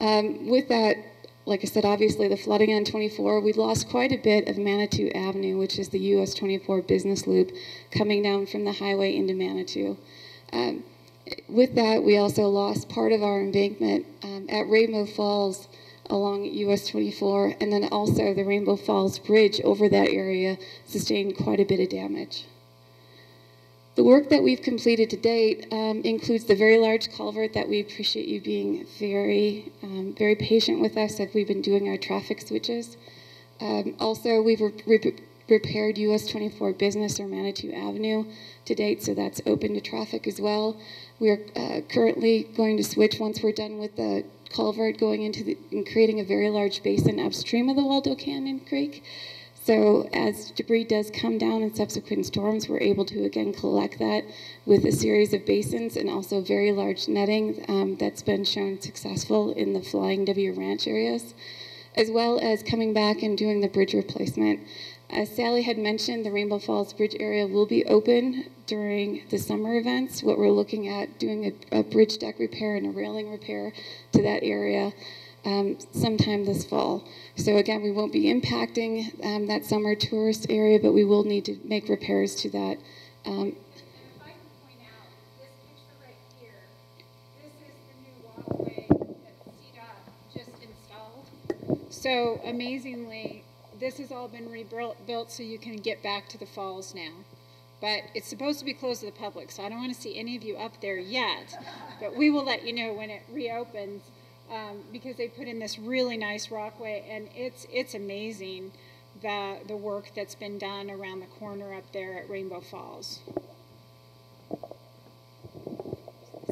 [SPEAKER 5] With that, like I said, obviously the flooding on 24, we lost quite a bit of Manitou Avenue, which is the US 24 business loop coming down from the highway into Manitou. With that, we also lost part of our embankment at Rainbow Falls along US 24, and then also the Rainbow Falls Bridge over that area sustained quite a bit of damage. The work that we've completed to date includes the very large culvert that we appreciate you being very, very patient with us as we've been doing our traffic switches. Also, we've repaired US 24 Business or Manitou Avenue to date, so that's open to traffic as well. We're currently going to switch, once we're done with the culvert, going into and creating a very large basin upstream of the Waldo Canyon Creek. So as debris does come down in subsequent storms, we're able to again collect that with a series of basins and also very large netting that's been shown successful in the Flying W Ranch areas, as well as coming back and doing the bridge replacement. As Sally had mentioned, the Rainbow Falls Bridge area will be open during the summer events. What we're looking at doing a bridge deck repair and a railing repair to that area sometime this fall. So again, we won't be impacting that summer tourist area, but we will need to make repairs to that.
[SPEAKER 1] And if I can point out, this picture right here, this is the new walkway that CDOT just installed. So amazingly, this has all been rebuilt so you can get back to the falls now. But it's supposed to be closed to the public, so I don't want to see any of you up there yet. But we will let you know when it reopens, because they put in this really nice walkway, and it's amazing the work that's been done around the corner up there at Rainbow Falls.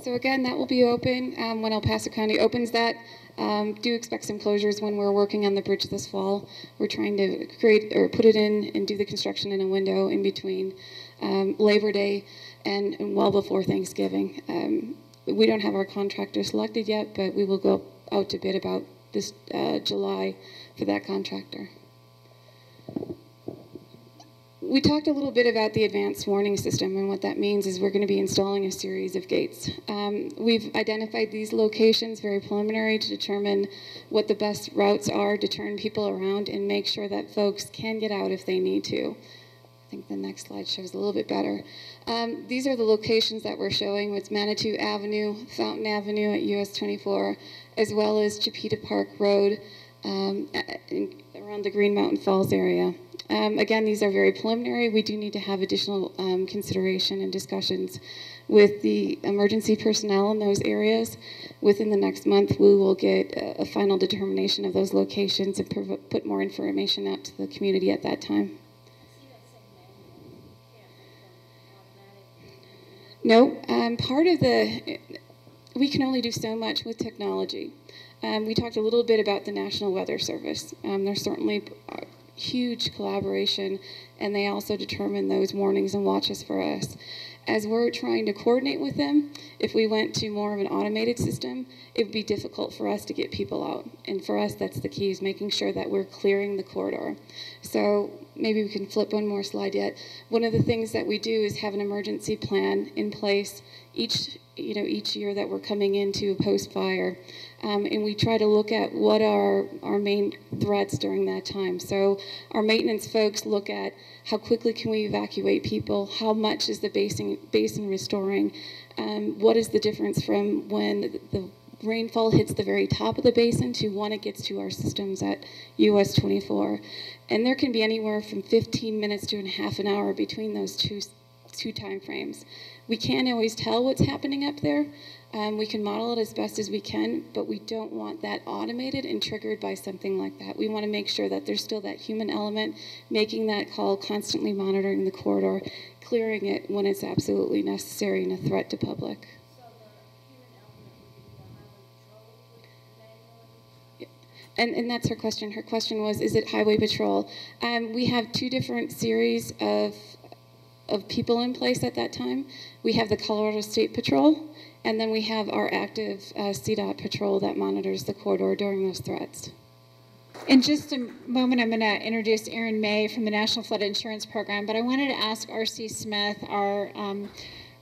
[SPEAKER 5] So again, that will be open when El Paso County opens that. Do expect some closures when we're working on the bridge this fall. We're trying to create or put it in and do the construction in a window in between Labor Day and well before Thanksgiving. We don't have our contractor selected yet, but we will go out to bid about this July for that contractor. We talked a little bit about the advanced warning system, and what that means is we're going to be installing a series of gates. We've identified these locations very preliminary to determine what the best routes are to turn people around and make sure that folks can get out if they need to. I think the next slide shows a little bit better. These are the locations that we're showing. It's Manitou Avenue, Fountain Avenue at US 24, as well as Chipeta Park Road around the Green Mountain Falls area. Again, these are very preliminary. We do need to have additional consideration and discussions with the emergency personnel in those areas. Within the next month, we will get a final determination of those locations and put more information out to the community at that time. No, part of we can only do so much with technology. We talked a little bit about the National Weather Service. There's certainly huge collaboration, and they also determine those warnings and watches for us. As we're trying to coordinate with them, if we went to more of an automated system, it would be difficult for us to get people out. And for us, that's the key, is making sure that we're clearing the corridor. So maybe we can flip one more slide yet. One of the things that we do is have an emergency plan in place each year that we're coming into post-fire. And we try to look at what are our main threats during that time. So our maintenance folks look at how quickly can we evacuate people, how much is the basin restoring, what is the difference from when the rainfall hits the very top of the basin to when it gets to our systems at US 24. And there can be anywhere from 15 minutes to a half an hour between those two time frames. We can't always tell what's happening up there. We can model it as best as we can, but we don't want that automated and triggered by something like that. We want to make sure that there's still that human element, making that call, constantly monitoring the corridor, clearing it when it's absolutely necessary and a threat to public. And that's her question. Her question was, is it highway patrol? We have two different series of people in place at that time. We have the Colorado State Patrol, and then we have our active CDOT patrol that monitors the corridor during those threats.
[SPEAKER 1] In just a moment, I'm going to introduce Erin May from the National Flood Insurance Program, but I wanted to ask R.C. Smith, our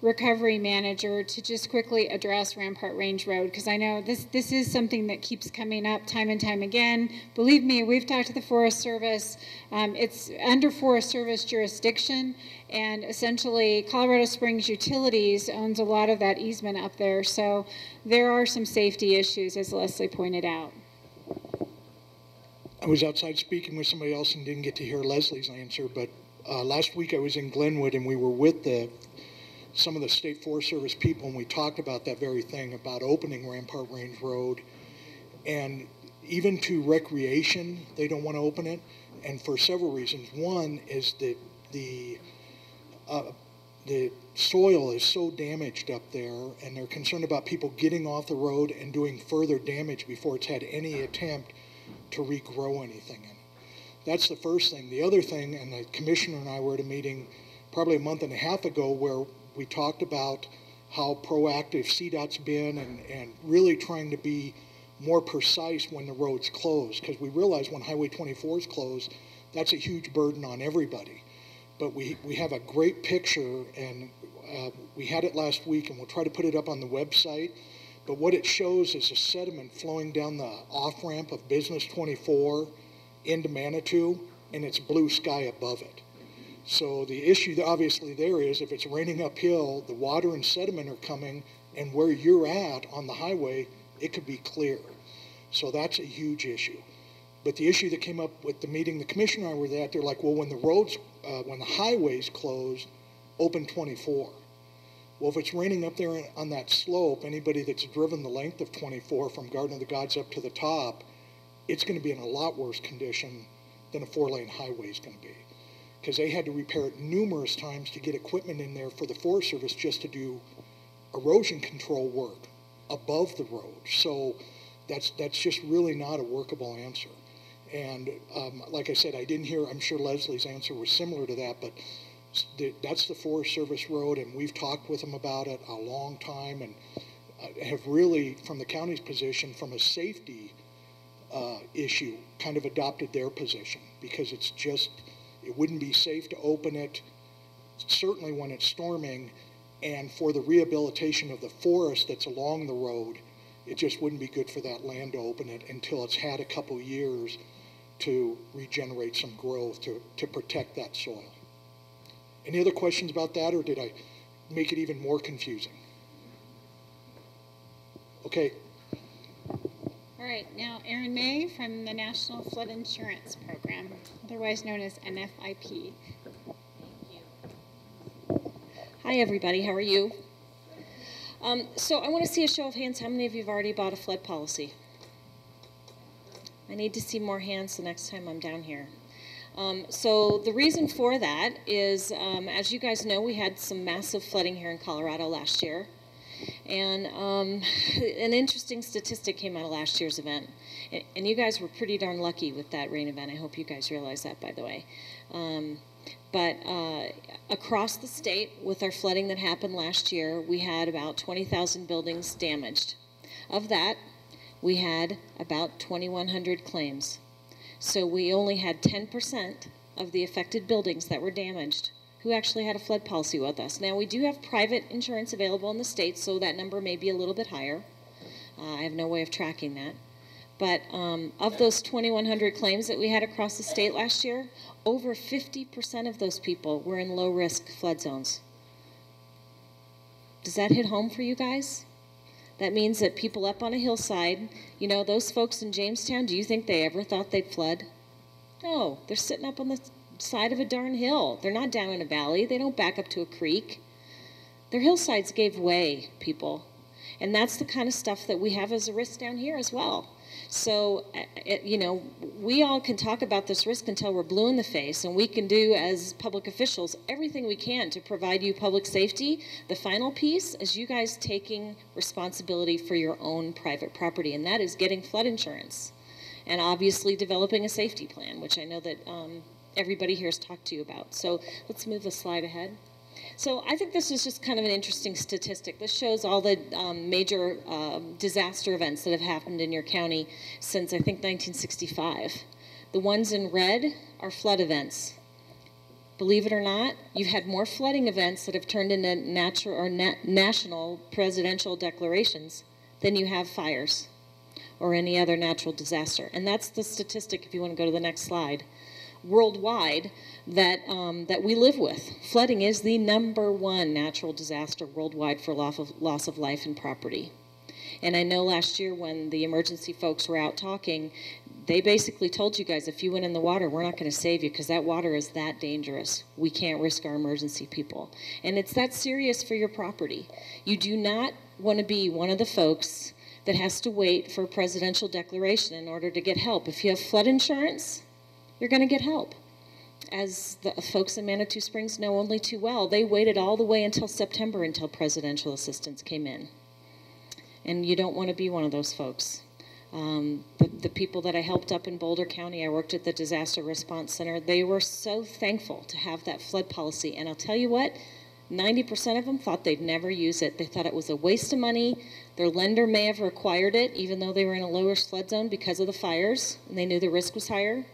[SPEAKER 1] recovery manager, to just quickly address Rampart Range Road, because I know this is something that keeps coming up time and time again. Believe me, we've talked to the Forest Service. It's under Forest Service jurisdiction, and essentially Colorado Springs Utilities owns a lot of that easement up there, so there are some safety issues, as Leslie pointed out.
[SPEAKER 6] I was outside speaking with somebody else and didn't get to hear Leslie's answer, but last week I was in Glenwood and we were with some of the State Forest Service people, and we talked about that very thing, about opening Rampart Range Road. And even to recreation, they don't want to open it, and for several reasons. One is that the soil is so damaged up there, and they're concerned about people getting off the road and doing further damage before it's had any attempt to regrow anything in it. That's the first thing. The other thing, and the commissioner and I were at a meeting probably a month and a half ago where we talked about how proactive CDOT's been and really trying to be more precise when the road's closed, because we realize when Highway 24 is closed, that's a huge burden on everybody. But we have a great picture, and we had it last week, and we'll try to put it up on the website. But what it shows is a sediment flowing down the off-ramp of Business 24 into Manitou, and it's blue sky above it. So the issue obviously there is, if it's raining uphill, the water and sediment are coming, and where you're at on the highway, it could be clear. So that's a huge issue. But the issue that came up with the meeting the commissioner and I were at, they're like, well, when the highway's closed, open 24. Well, if it's raining up there on that slope, anybody that's driven the length of 24 from Garden of the Gods up to the top, it's going to be in a lot worse condition than a 4-lane highway is going to be. Because they had to repair it numerous times to get equipment in there for the Forest Service just to do erosion control work above the road. So that's just really not a workable answer. And like I said, I didn't hear, I'm sure Leslie's answer was similar to that, but that's the Forest Service road, and we've talked with them about it a long time, and have really, from the county's position, from a safety issue, kind of adopted their position, because it's just, it wouldn't be safe to open it, certainly when it's storming, and for the rehabilitation of the forest that's along the road, it just wouldn't be good for that land to open it until it's had a couple years to regenerate some growth to protect that soil. Any other questions about that, or did I make it even more confusing? Okay.
[SPEAKER 1] All right, now Erin May from the National Flood Insurance Program, otherwise known as NFIP.
[SPEAKER 7] Hi everybody, how are you? So I want to see a show of hands. How many of you have already bought a flood policy? I need to see more hands the next time I'm down here. So the reason for that is, as you guys know, we had some massive flooding here in Colorado last year. And an interesting statistic came out of last year's event. And you guys were pretty darn lucky with that rain event. I hope you guys realize that, by the way. But across the state, with our flooding that happened last year, we had about 20,000 buildings damaged. Of that, we had about 2,100 claims. So we only had 10% of the affected buildings that were damaged who actually had a flood policy with us. Now, we do have private insurance available in the state, so that number may be a little bit higher. I have no way of tracking that. But of those 2,100 claims that we had across the state last year, over 50% of those people were in low-risk flood zones. Does that hit home for you guys? That means that people up on a hillside, you know, those folks in Jamestown, do you think they ever thought they'd flood? No, they're sitting up on the side of a darn hill. They're not down in a valley. They don't back up to a creek. Their hillsides gave way, people. And that's the kind of stuff that we have as a risk down here as well. So, you know, we all can talk about this risk until we're blue in the face, and we can do, as public officials, everything we can to provide you public safety. The final piece is you guys taking responsibility for your own private property, and that is getting flood insurance. And obviously developing a safety plan, which I know that everybody here has talked to you about. So let's move a slide ahead. So I think this is just kind of an interesting statistic. This shows all the major disaster events that have happened in your county since, I think, 1965. The ones in red are flood events. Believe it or not, you've had more flooding events that have turned into natural or national presidential declarations than you have fires or any other natural disaster. And that's the statistic, if you want to go to the next slide, worldwide that, that we live with. Flooding is the #1 natural disaster worldwide for loss of life and property. And I know last year when the emergency folks were out talking, they basically told you guys, if you went in the water, we're not going to save you because that water is that dangerous. We can't risk our emergency people. And it's that serious for your property. You do not want to be one of the folks that has to wait for a presidential declaration in order to get help. If you have flood insurance, you're going to get help. As the folks in Manitou Springs know only too well, they waited all the way until September until presidential assistance came in. And you don't want to be one of those folks. The people that I helped up in Boulder County, I worked at the Disaster Response Center, they were so thankful to have that flood policy. And I'll tell you what, 90% of them thought they'd never use it. They thought it was a waste of money. Their lender may have required it, even though they were in a lower flood zone because of the fires, and they knew the risk was higher.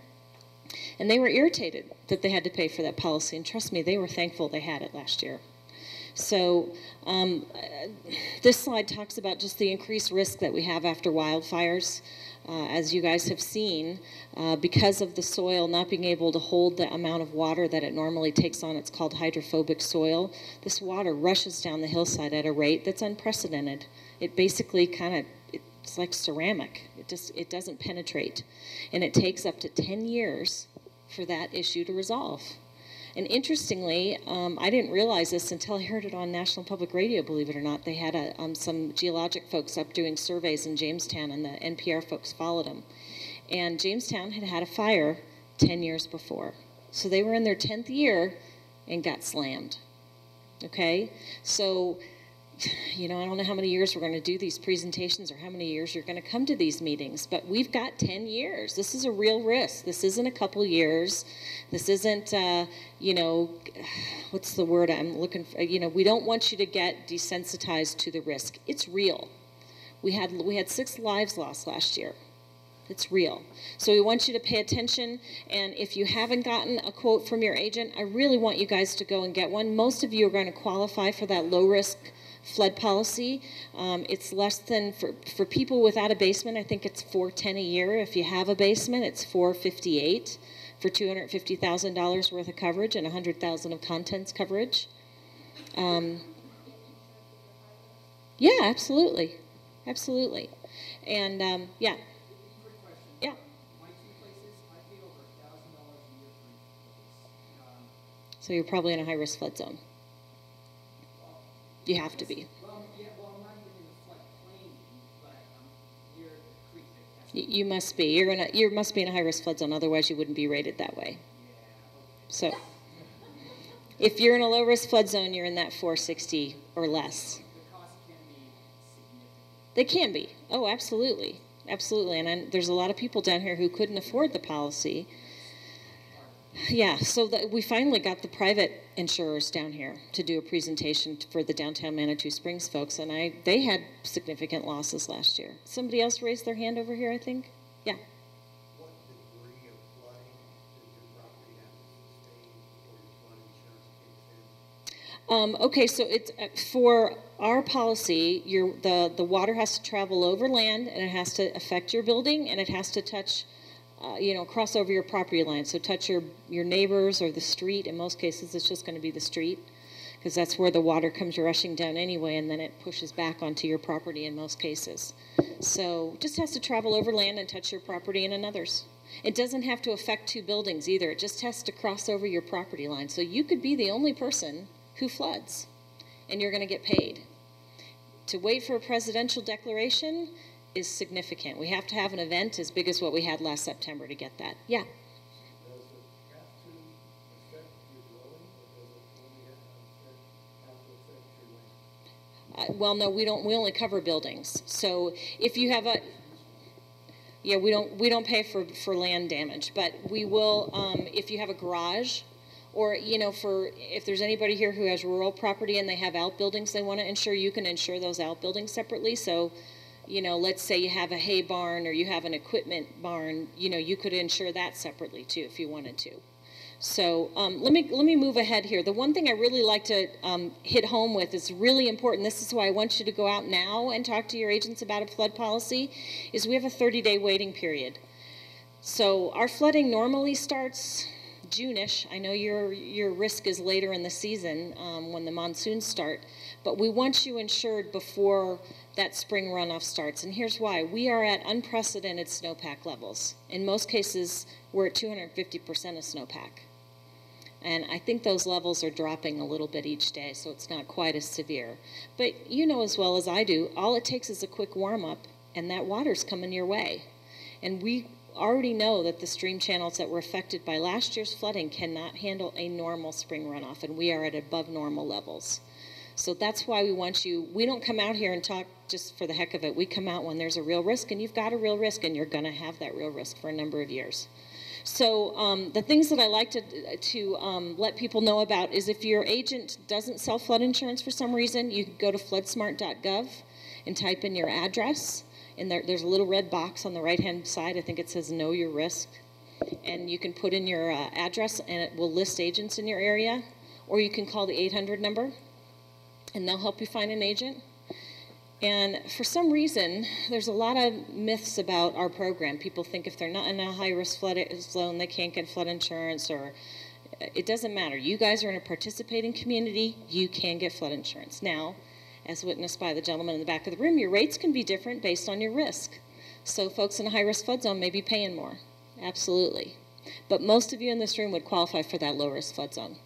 [SPEAKER 7] And they were irritated that they had to pay for that policy. And trust me, they were thankful they had it last year. So this slide talks about just the increased risk that we have after wildfires. As you guys have seen, because of the soil not being able to hold the amount of water that it normally takes on, it's called hydrophobic soil, this water rushes down the hillside at a rate that's unprecedented. It basically it's like ceramic. It doesn't penetrate. And it takes up to 10 years for that issue to resolve. And interestingly, I didn't realize this until I heard it on National Public Radio, believe it or not. They had some geologic folks up doing surveys in Jamestown, and the NPR folks followed them. And Jamestown had had a fire 10 years before. So they were in their 10th year and got slammed. Okay? So, you know, I don't know how many years we're going to do these presentations or how many years you're going to come to these meetings, but we've got 10 years. This is a real risk. This isn't a couple years. This isn't, you know, what's the word I'm looking for? You know, we don't want you to get desensitized to the risk. It's real. We had 6 lives lost last year. It's real. So we want you to pay attention, and if you haven't gotten a quote from your agent, I really want you guys to go and get one. Most of you are going to qualify for that low-risk flood policy. It's less than, for people without a basement, I think it's $410 a year. If you have a basement, it's $458 for $250,000 worth of coverage and $100,000 of contents coverage. Yeah, absolutely. Absolutely. And yeah. Yeah. So you're probably in a high-risk flood zone. You have to be. You must be. You must be in a high-risk flood zone. Otherwise, you wouldn't be rated that way. So, if you're in a low-risk flood zone, you're in that 460 or less. They can be. Oh, absolutely, absolutely. And there's a lot of people down here who couldn't afford the policy. Yeah, so we finally got the private insurers down here to do a presentation for the downtown Manitou Springs folks, and they had significant losses last year. Somebody else raised their hand over here, I think? Yeah.
[SPEAKER 8] What degree of flooding does your property have to sustain before your flood insurance kicks in?
[SPEAKER 7] Okay, so it's for our policy, the water has to travel over land, and it has to affect your building, and it has to touch you know, cross over your property line. So touch your neighbors or the street. In most cases, it's just going to be the street because that's where the water comes rushing down anyway, and then it pushes back onto your property in most cases. So just has to travel over land and touch your property and another's. It doesn't have to affect 2 buildings either. It just has to cross over your property line. So you could be the only person who floods, and you're going to get paid. To wait for a presidential declaration is significant. We have to have an event as big as what we had last September to get that. Yeah.
[SPEAKER 8] Does it have to affect your dwelling, or does it only have to affect your land?
[SPEAKER 7] Well, no, we don't. We only cover buildings. So if you have a, yeah, we don't pay for land damage, but we will if you have a garage, or for if there's anybody here who has rural property and they have outbuildings they want to insure, you can insure those outbuildings separately. So, let's say you have a hay barn or you have an equipment barn, you could insure that separately too if you wanted to. So let me move ahead here. The one thing I really like to hit home with is really important. This is why I want you to go out now and talk to your agents about a flood policy, is we have a 30-day waiting period. So our flooding normally starts June-ish. I know your risk is later in the season when the monsoons start, but we want you insured before that spring runoff starts. And here's why. We are at unprecedented snowpack levels. In most cases, we're at 250% of snowpack. And I think those levels are dropping a little bit each day, so it's not quite as severe. But you know as well as I do, all it takes is a quick warm-up, and that water's coming your way. And we already know that the stream channels that were affected by last year's flooding cannot handle a normal spring runoff, and we are at above normal levels. So that's why we want you, we don't come out here and talk just for the heck of it. We come out when there's a real risk, and you've got a real risk, and you're going to have that real risk for a number of years. So the things that I like to let people know about is if your agent doesn't sell flood insurance for some reason, you can go to floodsmart.gov and type in your address. And there's a little red box on the right-hand side. I think it says Know Your Risk. And you can put in your address, and it will list agents in your area. Or you can call the 800 number, and they'll help you find an agent. And for some reason, there's a lot of myths about our program. People think if they're not in a high-risk flood zone, they can't get flood insurance, or it doesn't matter. You guys are in a participating community. You can get flood insurance. Now, as witnessed by the gentleman in the back of the room, your rates can be different based on your risk. So folks in a high-risk flood zone may be paying more. Absolutely. But most of you in this room would qualify for that low-risk flood zone.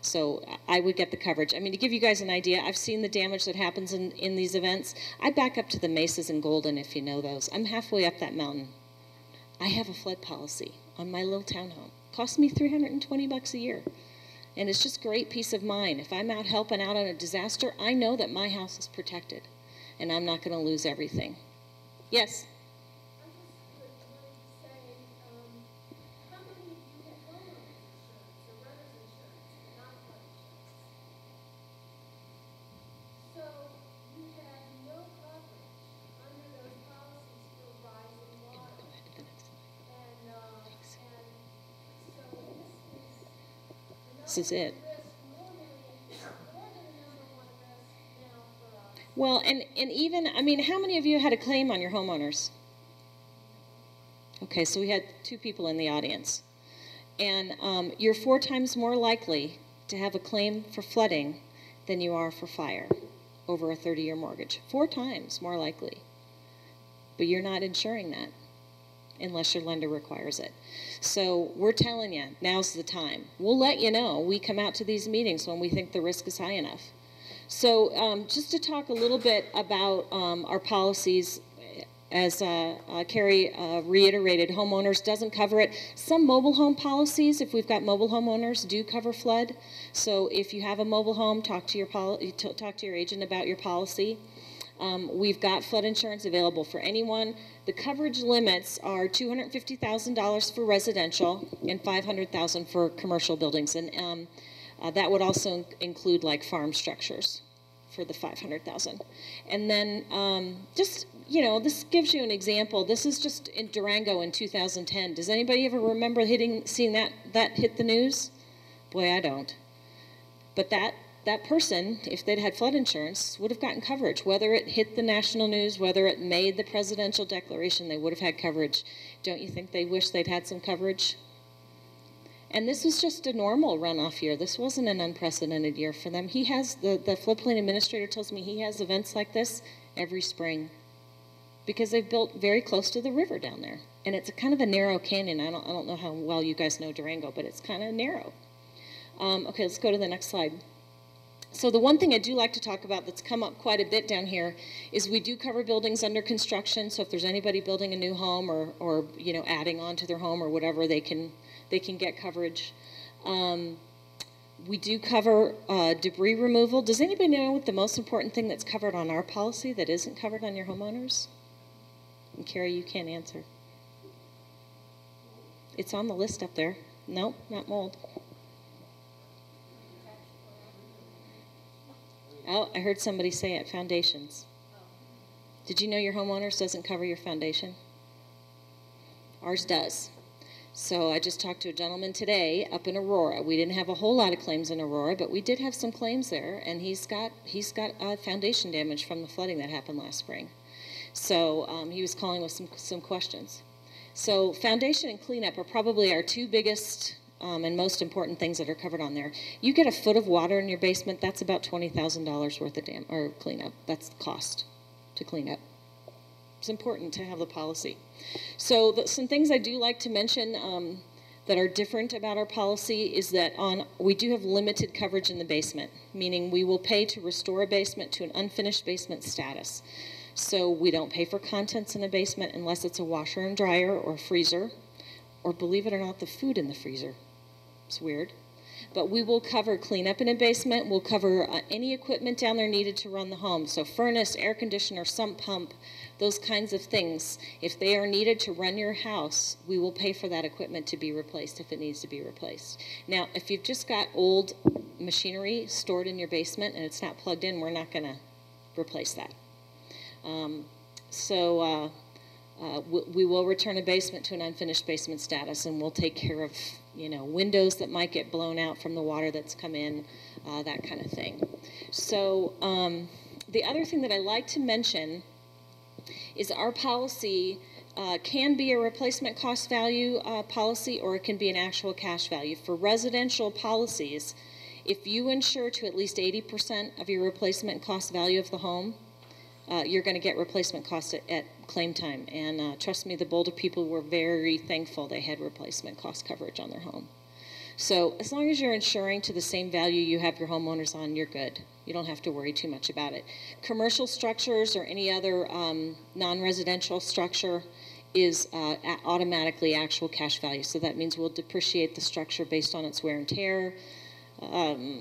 [SPEAKER 7] So I would get the coverage. I mean, to give you guys an idea, I've seen the damage that happens in these events. I back up to the mesas in Golden, if you know those. I'm halfway up that mountain. I have a flood policy on my little townhome. Costs me $320 a year. And it's just great peace of mind. If I'm out helping out on a disaster, I know that my house is protected, and I'm not going to lose everything. Yes? This is it. Well, and even, I mean, how many of you had a claim on your homeowners? Okay, so we had 2 people in the audience. And you're 4 times more likely to have a claim for flooding than you are for fire over a 30-year mortgage. 4 times more likely. But you're not insuring that unless your lender requires it. So we're telling you, now's the time. We'll let you know. We come out to these meetings when we think the risk is high enough. So just to talk a little bit about our policies, as Carrie reiterated, homeowners doesn't cover it. Some mobile home policies, if we've got mobile homeowners, do cover flood. So if you have a mobile home, talk to your agent about your policy. We've got flood insurance available for anyone. The coverage limits are $250,000 for residential and $500,000 for commercial buildings, and that would also include like farm structures for the $500,000. And then just, this gives you an example. This is just in Durango in 2010. Does anybody ever remember seeing that hit the news? Boy, I don't. But that person, if they'd had flood insurance, would have gotten coverage. Whether it hit the national news, whether it made the presidential declaration, they would have had coverage. Don't you think they wish they'd had some coverage? And this was just a normal runoff year. This wasn't an unprecedented year for them. He has, the floodplain administrator tells me he has events like this every spring because they've built very close to the river down there. And it's a kind of a narrow canyon. I don't know how well you guys know Durango, but it's kind of narrow. Okay, let's go to the next slide. So the one thing I do like to talk about that's come up quite a bit down here is we do cover buildings under construction. So if there's anybody building a new home or you know, adding on to their home or whatever, they can get coverage. We do cover debris removal. Does anybody know what the most important thing that's covered on our policy that isn't covered on your homeowners? And Carrie, you can't answer. It's on the list up there. Nope, not mold. Oh, I heard somebody say it, foundations. Did you know your homeowners doesn't cover your foundation? Ours does. So I just talked to a gentleman today up in Aurora. We didn't have a whole lot of claims in Aurora, but we did have some claims there, and he's got foundation damage from the flooding that happened last spring. So he was calling with some questions. So foundation and cleanup are probably our two biggest and most important things that are covered on there. You get a foot of water in your basement, that's about $20,000 worth of cleanup. That's the cost to clean up. It's important to have the policy. So some things I do like to mention that are different about our policy is that we do have limited coverage in the basement, meaning we will pay to restore a basement to an unfinished basement status. So we don't pay for contents in a basement unless it's a washer and dryer or freezer, or believe it or not, the food in the freezer. It's weird. But we will cover cleanup in a basement. We'll cover any equipment down there needed to run the home. So furnace, air conditioner, sump pump, those kinds of things. If they are needed to run your house, we will pay for that equipment to be replaced if it needs to be replaced. Now, if you've just got old machinery stored in your basement and it's not plugged in, we're not going to replace that. We will return a basement to an unfinished basement status, and we'll take care of, you know, windows that might get blown out from the water that's come in, that kind of thing. So the other thing that I like to mention is our policy can be a replacement cost value policy, or it can be an actual cash value. For residential policies, if you insure to at least 80% of your replacement cost value of the home, you're going to get replacement cost at claim time. And trust me, the Boulder people were very thankful they had replacement cost coverage on their home. So as long as you're insuring to the same value you have your homeowners on, you're good. You don't have to worry too much about it. Commercial structures or any other non-residential structure is automatically actual cash value. So that means we'll depreciate the structure based on its wear and tear,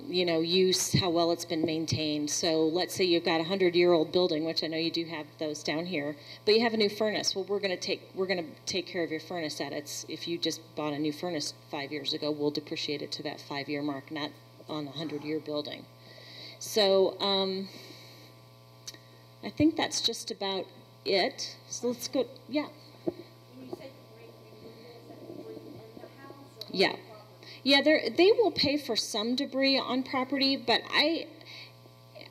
[SPEAKER 7] you know, use, how well it's been maintained. So let's say you've got a 100-year-old building, which I know you do have those down here, but you have a new furnace. Well, we're going to take care of your furnace at its. If you just bought a new furnace 5 years ago, we'll depreciate it to that 5-year mark, not on a 100-year building. So I think that's just about it. So let's go. Yeah. Yeah. Yeah, they will pay for some debris on property, but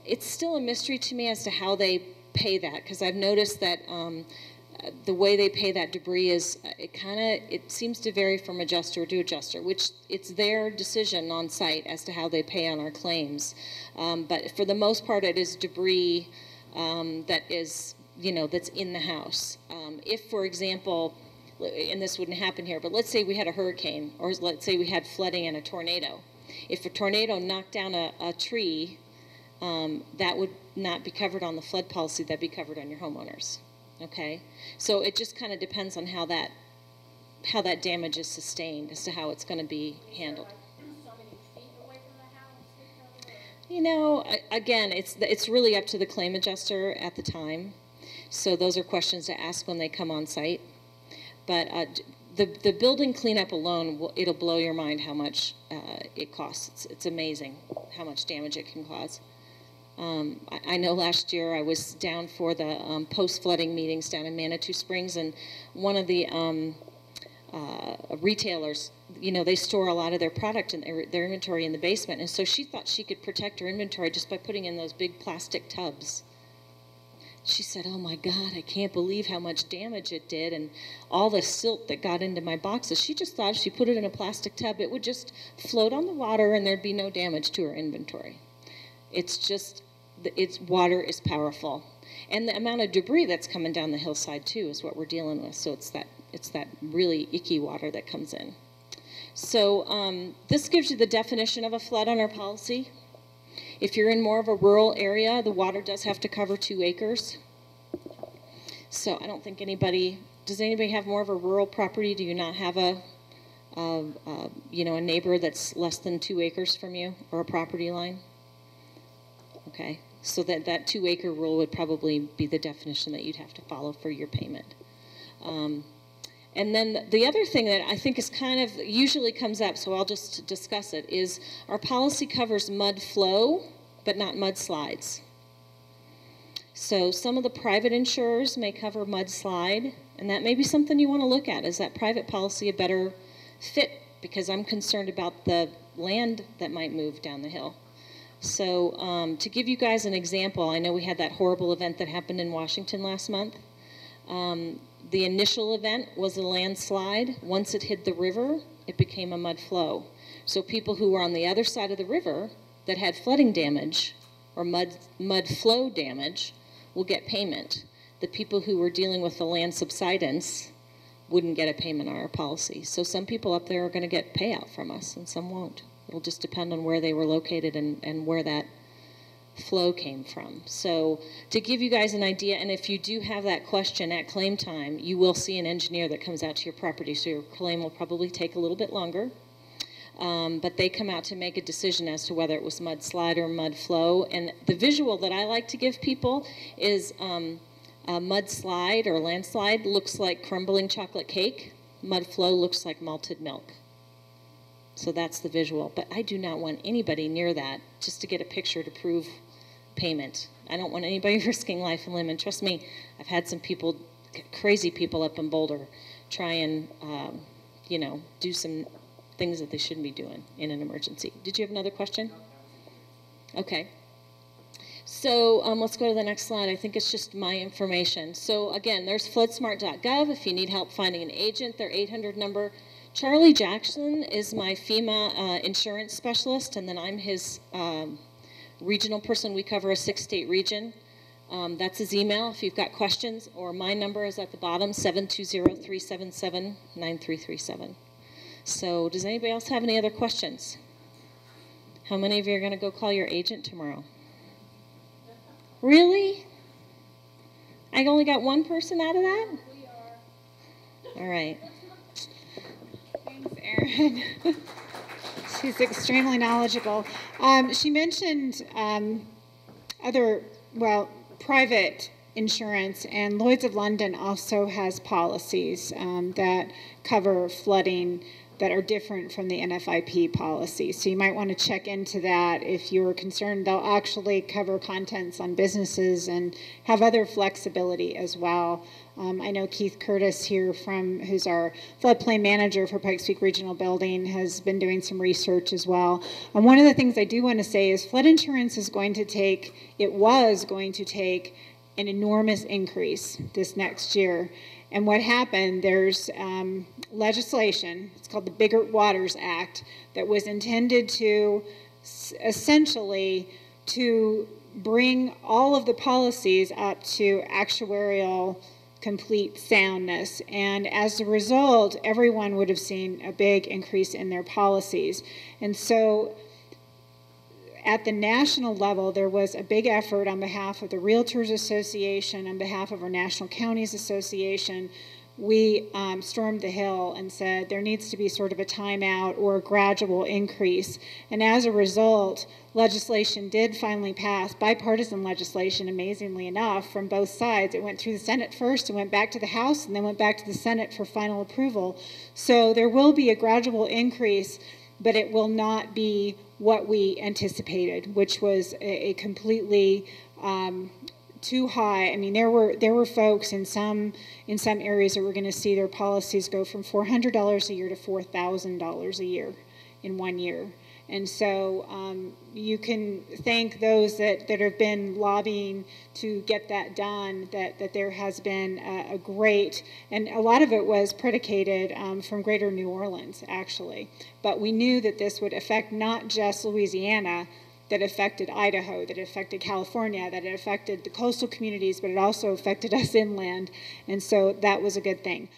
[SPEAKER 7] it's still a mystery to me as to how they pay that, because I've noticed that the way they pay that debris is it seems to vary from adjuster to adjuster, which it's their decision on site as to how they pay on our claims. But for the most part, it is debris that is, you know, that's in the house. If, for example, and this wouldn't happen here, but let's say we had a hurricane, or let's say we had flooding and a tornado. If a tornado knocked down a tree, that would not be covered on the flood policy, that'd be covered on your homeowners. Okay? So it just kind of depends on how that damage is sustained as to how it's going to be handled. You know, again, it's really up to the claim adjuster at the time. So those are questions to ask when they come on site. But the building cleanup alone, it'll blow your mind how much it costs. It's amazing how much damage it can cause. I know last year I was down for the post-flooding meetings down in Manitou Springs, and one of the retailers, you know, they store a lot of their product and their inventory in the basement, and so she thought she could protect her inventory just by putting in those big plastic tubs. She said, "Oh my God, I can't believe how much damage it did and all the silt that got into my boxes." She just thought if she put it in a plastic tub, it would just float on the water and there'd be no damage to her inventory. Water is powerful. And the amount of debris that's coming down the hillside too is what we're dealing with. So it's that really icky water that comes in. So this gives you the definition of a flood on our policy. If you're in more of a rural area, the water does have to cover 2 acres. So I don't think does anybody have more of a rural property? Do you not have a neighbor that's less than 2 acres from you, or a property line? Okay, so that 2 acre rule would probably be the definition that you'd have to follow for your payment. And then the other thing that I think is kind of usually comes up, so I'll just discuss it, is our policy covers mud flow, but not mudslides. So some of the private insurers may cover mudslide, and that may be something you want to look at. Is that private policy a better fit? Because I'm concerned about the land that might move down the hill. So to give you guys an example, I know we had that horrible event that happened in Washington last month. The initial event was a landslide. Once it hit the river, it became a mud flow. So people who were on the other side of the river that had flooding damage or mud flow damage will get payment. The people who were dealing with the land subsidence wouldn't get a payment on our policy. So some people up there are going to get payout from us and some won't. It'll just depend on where they were located and where that flow came from. So to give you guys an idea, and if you do have that question at claim time, you will see an engineer that comes out to your property, so your claim will probably take a little bit longer. But they come out to make a decision as to whether it was mudslide or mud flow. And the visual that I like to give people is a mudslide or landslide looks like crumbling chocolate cake. Mud flow looks like malted milk. So that's the visual. But I do not want anybody near that just to get a picture to prove payment. I don't want anybody risking life and limb. And trust me, I've had some people, crazy people up in Boulder, try and, do some things that they shouldn't be doing in an emergency. Did you have another question? Okay. So let's go to the next slide. I think it's just my information. So again, there's floodsmart.gov. If you need help finding an agent, their 800 number. Charlie Jackson is my FEMA insurance specialist, and then I'm his regional person. We cover a 6-state region. That's his email if you've got questions, or my number is at the bottom, 720-377-9337. So does anybody else have any other questions? How many of you are going to go call your agent tomorrow? Really? I only got one person out of that?
[SPEAKER 1] We are.
[SPEAKER 7] All right.
[SPEAKER 1] Thanks, Erin. She's extremely knowledgeable. She mentioned private insurance, and Lloyd's of London also has policies that cover flooding that are different from the NFIP policy. So you might want to check into that if you're concerned. They'll actually cover contents on businesses and have other flexibility as well. I know Keith Curtis here, who's our floodplain manager for Pikes Peak Regional Building, has been doing some research as well. And one of the things I do want to say is flood insurance was going to take an enormous increase this next year. And what happened, there's legislation, it's called the Bigger Waters Act, that was intended to essentially to bring all of the policies up to actuarial complete soundness. And as a result, everyone would have seen a big increase in their policies. And so at the national level, there was a big effort on behalf of the Realtors Association, on behalf of our National Counties Association. We stormed the Hill and said there needs to be sort of a timeout or a gradual increase. And as a result, legislation did finally pass, bipartisan legislation, amazingly enough, from both sides. It went through the Senate first, it went back to the House, and then went back to the Senate for final approval. So there will be a gradual increase, but it will not be what we anticipated, which was a completely too high. I mean, there were folks in some areas that were going to see their policies go from $400 a year to $4,000 a year in 1 year. And so you can thank those that have been lobbying to get that done, that there has been a great, and a lot of it was predicated from greater New Orleans, actually. But we knew that this would affect not just Louisiana, that affected Idaho, that affected California, that it affected the coastal communities, but it also affected us inland. And so that was a good thing.